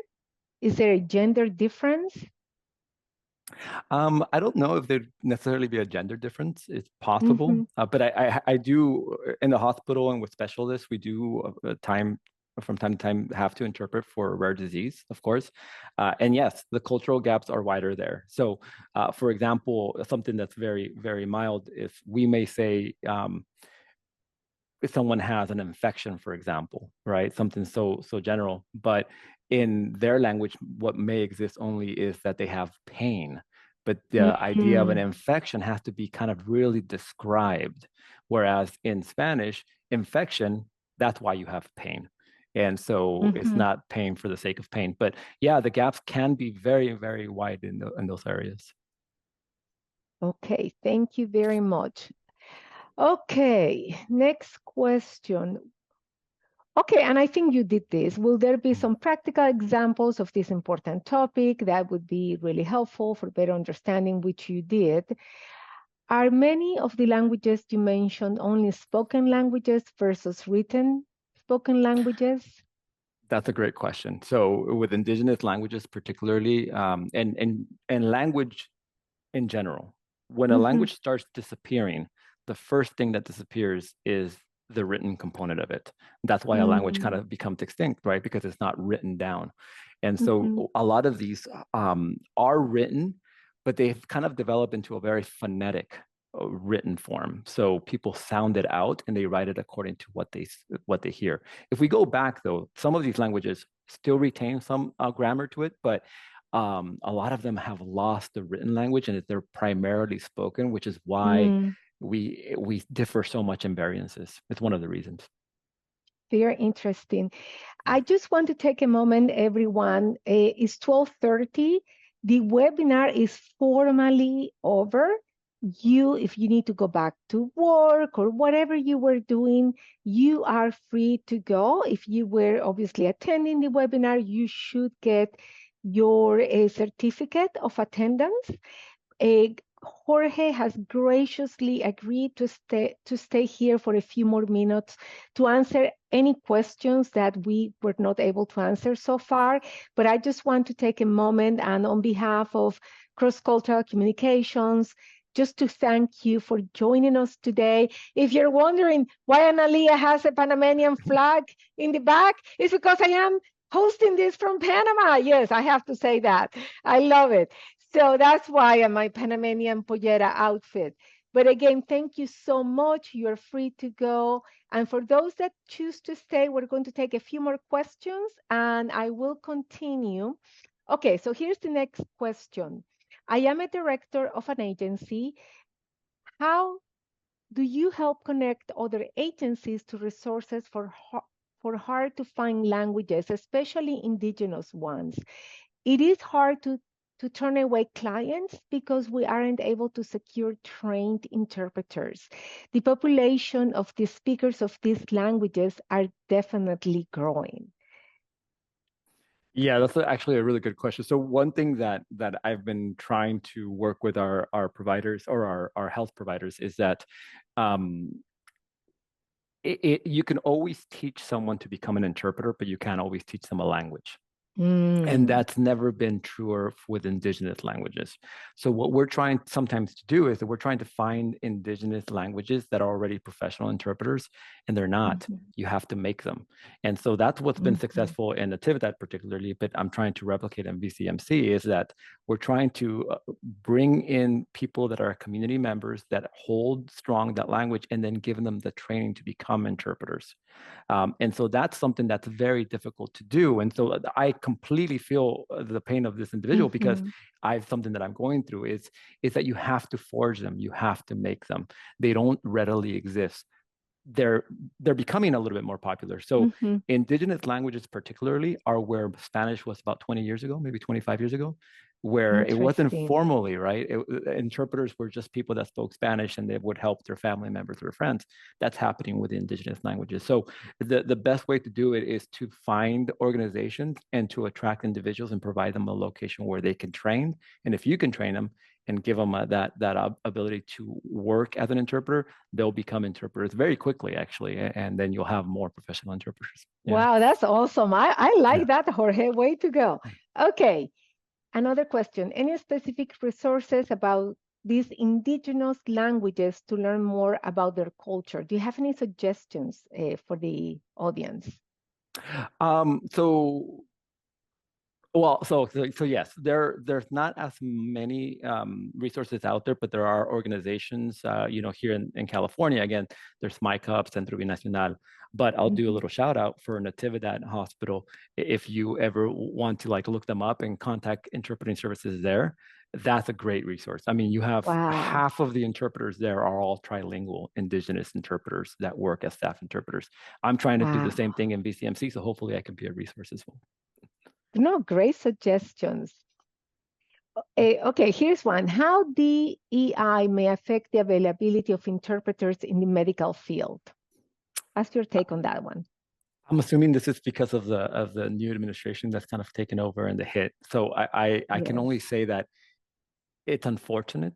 A: Is there a gender difference?
B: I don't know if there'd necessarily be a gender difference. It's possible, but I do in the hospital and with specialists, we do from time to time have to interpret for rare disease, of course. And yes, the cultural gaps are wider there. So, for example, something that's very, very mild, if we may say, if someone has an infection, for example, right? Something so general, but in their language, what may exist only is that they have pain. But the idea of an infection has to be kind of really described. Whereas in Spanish, infection, that's why you have pain. And so it's not pain for the sake of pain. But yeah, the gaps can be very, very wide in those areas.
A: Okay, thank you very much. Okay, next question. Okay, and I think you did this. Will there be some practical examples of this important topic that would be really helpful for better understanding, which you did? Are many of the languages you mentioned only spoken languages versus written spoken languages?
B: That's a great question. So with indigenous languages, particularly, and language in general, when a
A: Mm-hmm.
B: language starts disappearing, the first thing that disappears is the written component of it. That's why a language kind
A: Mm-hmm.
B: of becomes extinct, right? Because it's not written down. And so
A: Mm-hmm.
B: a lot of these are written, but they've kind of developed into a very phonetic written form. So people sound it out and they write it according to what they hear. If we go back though, some of these languages still retain some grammar to it, but a lot of them have lost the written language and they're primarily spoken, which is why
A: Mm.
B: we differ so much in variances. It's one of the reasons.
A: Very interesting.
B: Yeah.
A: I just want to take a moment, everyone. It's 12:30. The webinar is formally over. If you need to go back to work or whatever you were doing, you are free to go. If you were obviously attending the webinar, you should get your certificate of attendance. uh, Jorge has graciously agreed to stay here for a few more minutes to answer any questions that we were not able to answer so far. But I just want to take a moment and on behalf of Cross-Cultural Communications, just to thank you for joining us today. If you're wondering why Analia has a Panamanian flag in the back, it's because I am hosting this from Panama. Yes, I have to say that. I love it. So that's why I'm my Panamanian pollera outfit. But again, thank you so much. You're free to go. And for those that choose to stay, we're going to take a few more questions and I will continue. Okay, so here's the next question. I am a director of an agency. How do you help connect other agencies to resources for hard to find languages, especially indigenous ones? It is hard to turn away clients because we aren't able to secure trained interpreters. The population of the speakers of these languages are definitely growing.
B: Yeah, that's actually a really good question. So one thing that I've been trying to work with our providers or our health providers is that um, you can always teach someone to become an interpreter, but you can't always teach them a language. And
A: Mm,
B: that's never been truer with indigenous languages. So what we're trying sometimes to do is that we're trying to find indigenous languages that are already professional interpreters, and they're not.
A: mhm,
B: You have to make them. And so that's what's been
A: mhm,
B: successful in Natividad particularly, but I'm trying to replicate in VCMC is that we're trying to bring in people that are community members that hold strong that language and then give them the training to become interpreters. And so that's something that's very difficult to do. And so I completely feel the pain of this individual because
A: mhm,
B: I've something that I'm going through is that you have to forge them, you have to make them. They don't readily exist. They're they're becoming a little bit more popular. So
A: mhm.
B: indigenous languages particularly are where Spanish was about 20 years ago, maybe 25 years ago, where it wasn't
A: Interesting.
B: formally, right? Interpreters were just people that spoke Spanish and they would help their family members or friends. That's happening with the indigenous languages. So the best way to do it is to find organizations and to attract individuals and provide them a location where they can train. And if you can train them and give them that ability to work as an interpreter, they'll become interpreters very quickly, actually, and then you'll have more professional interpreters. Yeah.
A: Wow, that's awesome. I
B: Yeah.
A: like that, Jorge. Way to go. Okay, another question. Any specific resources about these indigenous languages to learn more about their culture? Do you have any suggestions for the audience?
B: So well, so yes, there's not as many resources out there, but there are organizations, here in California. Again, there's MyCup, Centro Binacional, but I'll do a
A: Mhm.
B: little shout out for Natividad Hospital. If you ever want to like look them up and contact interpreting services there, that's a great resource. I mean, you have
A: Wow,
B: half of the interpreters there are all trilingual indigenous interpreters that work as staff interpreters. I'm trying to do the
A: wow.
B: same thing in BCMC, so hopefully I can be a resource as well.
A: No, great suggestions. Okay, here's one. How DEI may affect the availability of interpreters in the medical field? What's your take on that one?
B: I'm assuming this is because of the new administration that's kind of taken over and the hit. So I can
A: Yes.
B: only say that it's unfortunate.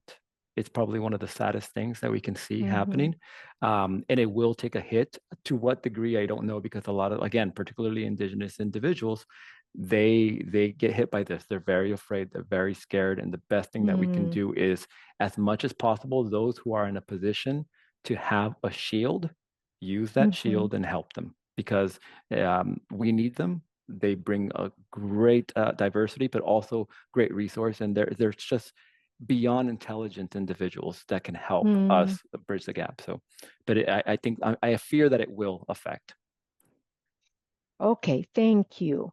B: It's probably one of the saddest things that we can see
A: Mm-hmm.
B: happening. And it will take a hit. To what degree, I don't know, because a lot of, again, particularly Indigenous individuals, they get hit by this. They're very afraid. They're very scared. And the best thing that we can do is, as much as possible, those who are in a position to have a shield, use that shield and help them, because we need them. They bring a great diversity, but also great resource. And there's just beyond intelligent individuals that can help us bridge the gap. So, but I think I fear that it will affect.
A: Okay, thank you.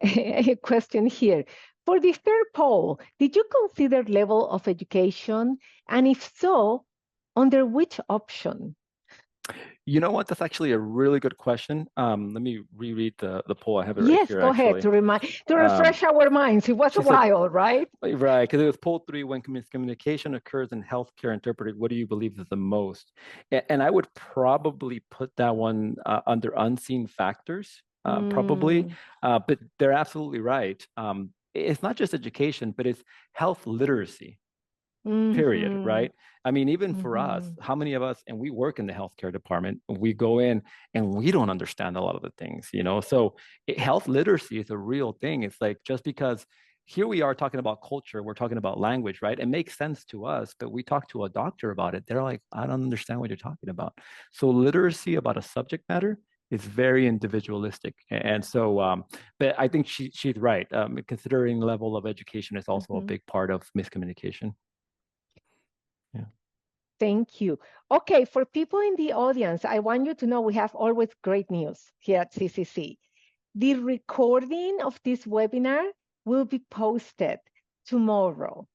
A: A question here. For the third poll, did you consider level of education? And if so, under which option?
B: You know what? That's actually a really good question. Let me reread the poll. I have it right
A: Yes,
B: here,
A: go ahead
B: actually.
A: to refresh our minds. It was a
B: She said,
A: while, right?
B: right, because it was poll 3, when miscommunication occurs in healthcare interpreted, what do you believe is the most? And I would probably put that one under unseen factors, probably. But they're absolutely right. It's not just education, but it's health literacy. Period, right? I mean, even for us, how many of us, and we work in the healthcare department, we go in and we don't understand a lot of the things, So health literacy is a real thing. It's like, just because here we are talking about culture, we're talking about language, right? It makes sense to us, but we talk to a doctor about it. They're like, I don't understand what you're talking about. So literacy about a subject matter is very individualistic. And so, but I think she's right. Considering level of education is also a big part of miscommunication. Yeah.
A: Thank you. Okay, for people in the audience, I want you to know we have always great news here at CCC. The recording of this webinar will be posted tomorrow.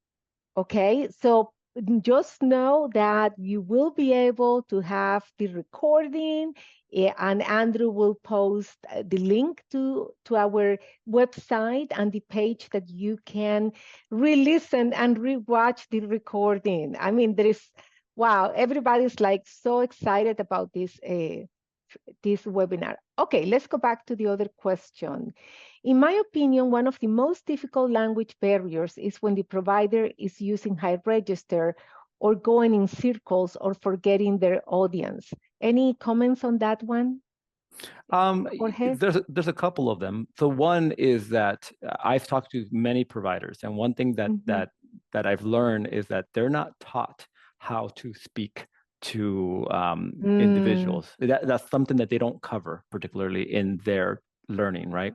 A: Okay, so just know that you will be able to have the recording, and Andrew will post the link to our website and the page that you can re-listen and re-watch the recording. I mean, wow, everybody's like so excited about this webinar. Okay, let's go back to the other question. In my opinion, one of the most difficult language barriers is when the provider is using high register or going in circles or forgetting their audience. Any comments on that one? Jorge?
B: There's a couple of them. So one is that I've talked to many providers, and one thing that I've learned is that they're not taught how to speak to individuals. That's something that they don't cover, particularly in their learning, right?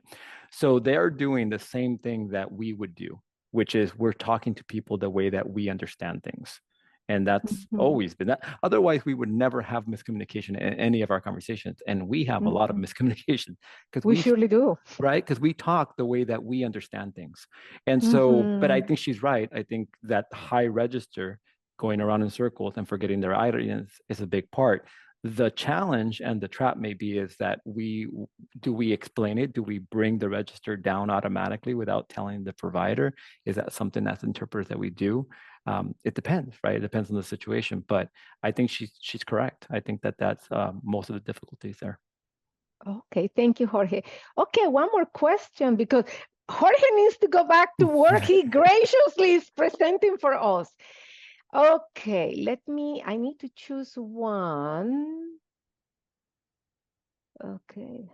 B: So they're doing the same thing that we would do, which is we're talking to people the way that we understand things. And that's always been that. Otherwise, we would never have miscommunication in any of our conversations. And we have a lot of miscommunication because
A: we surely do.
B: Right? Because we talk the way that we understand things. And so, but I think she's right. I think that high register, going around in circles and forgetting their audience, is a big part. The challenge and the trap maybe is that we explain it? Do we bring the register down automatically without telling the provider? Is that something that's interpreted that we do? It depends, right? It depends on the situation. But I think she's correct. I think that's most of the difficulties there.
A: Okay, thank you, Jorge. Okay, one more question, because Jorge needs to go back to work. He graciously is presenting for us. Okay, I need to choose one. Okay.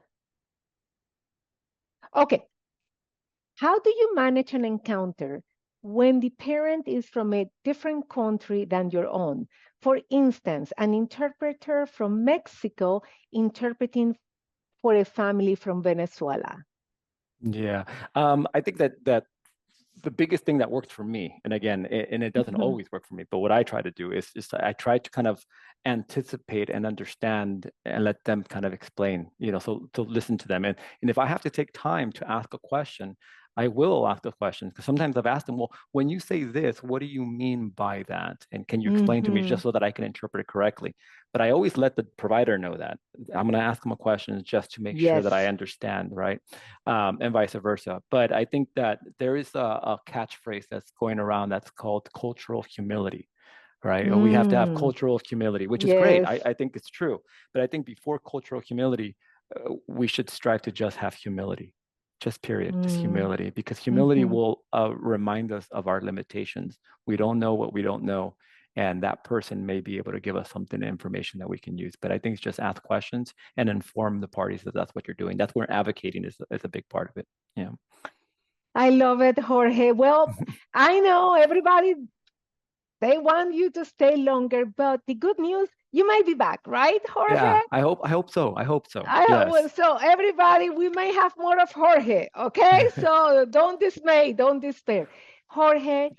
A: Okay. How do you manage an encounter when the parent is from a different country than your own? For instance, an interpreter from Mexico interpreting for a family from Venezuela.
B: Yeah, I think that the biggest thing that works for me, and again, and it doesn't always work for me, but what I try to do is I try to kind of anticipate and understand and let them kind of explain, so to listen to them. And if I have to take time to ask a question, I will ask the question, because sometimes I've asked them, well, when you say this, what do you mean by that? And can you explain to me, just so that I can interpret it correctly? But I always let the provider know that I'm going to ask them a question just to make sure that I understand, right? And vice versa. But I think that there is a catchphrase that's going around that's called cultural humility, right? We have to have cultural humility, which is great. I think it's true. But I think before cultural humility, we should strive to just have humility. Just period, just humility, because humility will remind us of our limitations. We don't know what we don't know. and that person may be able to give us something, information that we can use. But I think it's just ask questions and inform the parties that that's what you're doing. That's where advocating is a big part of it. Yeah.
A: I love it, Jorge. Well, I know everybody, they want you to stay longer, but the good news, you might be back, right,
B: Yeah,
A: Jorge?
B: I hope so. I hope so.
A: Well,
B: Yes.
A: so everybody, we may have more of Jorge, okay? So don't dismay, don't despair. Jorge,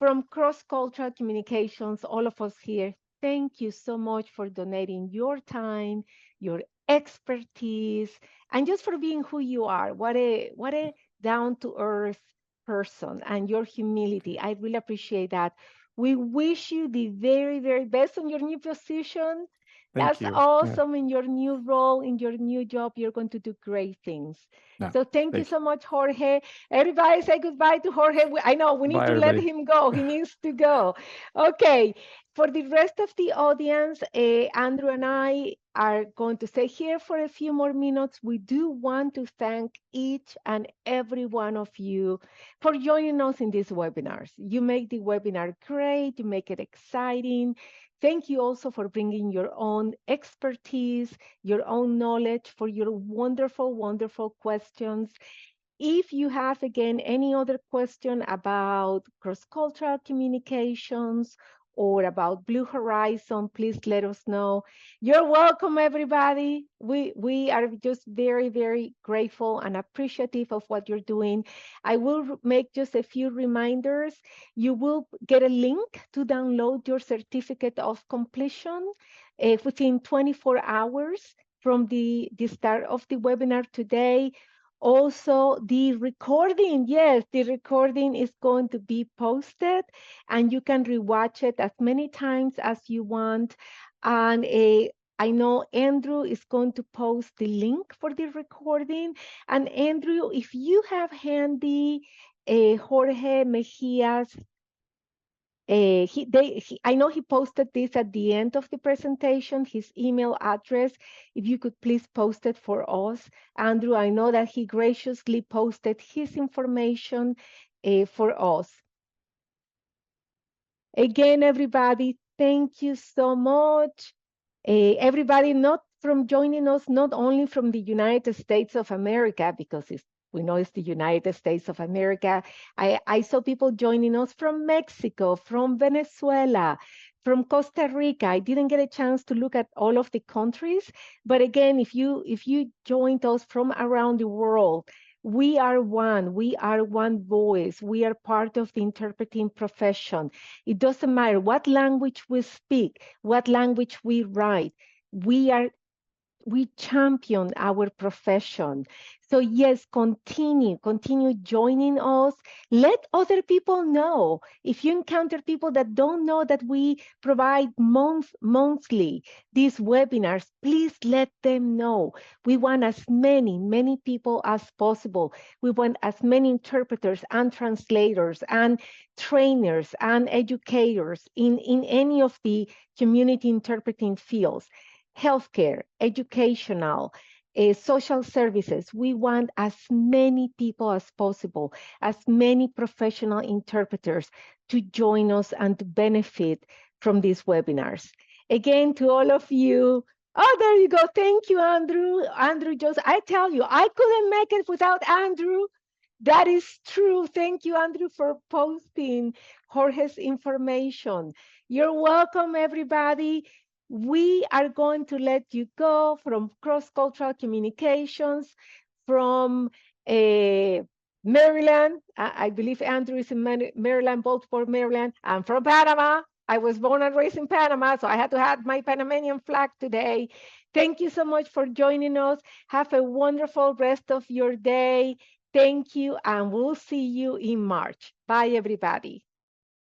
A: from cross-cultural communications, all of us here, thank you so much for donating your time, your expertise, and just for being who you are. What a down-to-earth person, and your humility. I really appreciate that. We wish you the very, very best on your new position.
B: Thank
A: That's
B: you. Yeah.
A: awesome. In your new role, in your new job, you're going to do great things.
B: No,
A: So thank you
B: thank you.
A: so much, Jorge. Everybody say goodbye to Jorge. I know we need
B: Bye,
A: to let
B: everybody.
A: him go. He needs to go. Okay. For the rest of the audience, Andrew and I are going to stay here for a few more minutes. We do want to thank each and every one of you for joining us in these webinars. You make the webinar great, you make it exciting. Thank you also for bringing your own expertise, your own knowledge, for your wonderful, wonderful questions. If you have, again, any other question about cross-cultural communications or about Blue Horizon, please let us know. You're welcome, everybody. We are just very, very grateful and appreciative of what you're doing. I will make just a few reminders. You will get a link to download your certificate of completion within 24 hours from the start of the webinar today. Also, the recording, yes, the recording is going to be posted and you can rewatch it as many times as you want. And I know Andrew is going to post the link for the recording. And Andrew, if you have handy Jorge Mejia's I know he posted this at the end of the presentation, his email address. If you could please post it for us. Andrew, I know that he graciously posted his information for us. Again, everybody, thank you so much. Everybody not from joining us, not only from the United States of America, because we know it's the United States of America. I saw people joining us from Mexico, from Venezuela, from Costa Rica. I didn't get a chance to look at all of the countries, but again, if you joined us from around the world, we are one. We are one voice. We are part of the interpreting profession. It doesn't matter what language we speak, what language we write. We are we champion our profession. So yes, continue joining us. Let other people know. If you encounter people that don't know that we provide monthly these webinars, please let them know. We want as many people as possible. We want as many interpreters and translators and trainers and educators in any of the community interpreting fields, healthcare, educational, social services. We want as many people as possible, as many professional interpreters to join us and to benefit from these webinars. Again, to all of you, oh, there you go. Thank you, Andrew. Andrew Joseph. I tell you, I couldn't make it without Andrew. That is true. Thank you, Andrew, for posting Jorge's information. You're welcome, everybody. We are going to let you go from cross-cultural communications from Maryland. I believe Andrew is in Maryland, Baltimore, Maryland. I'm from Panama. I was born and raised in Panama, so I had to have my Panamanian flag today. Thank you so much for joining us. Have a wonderful rest of your day. Thank you, and we'll see you in March. Bye, everybody.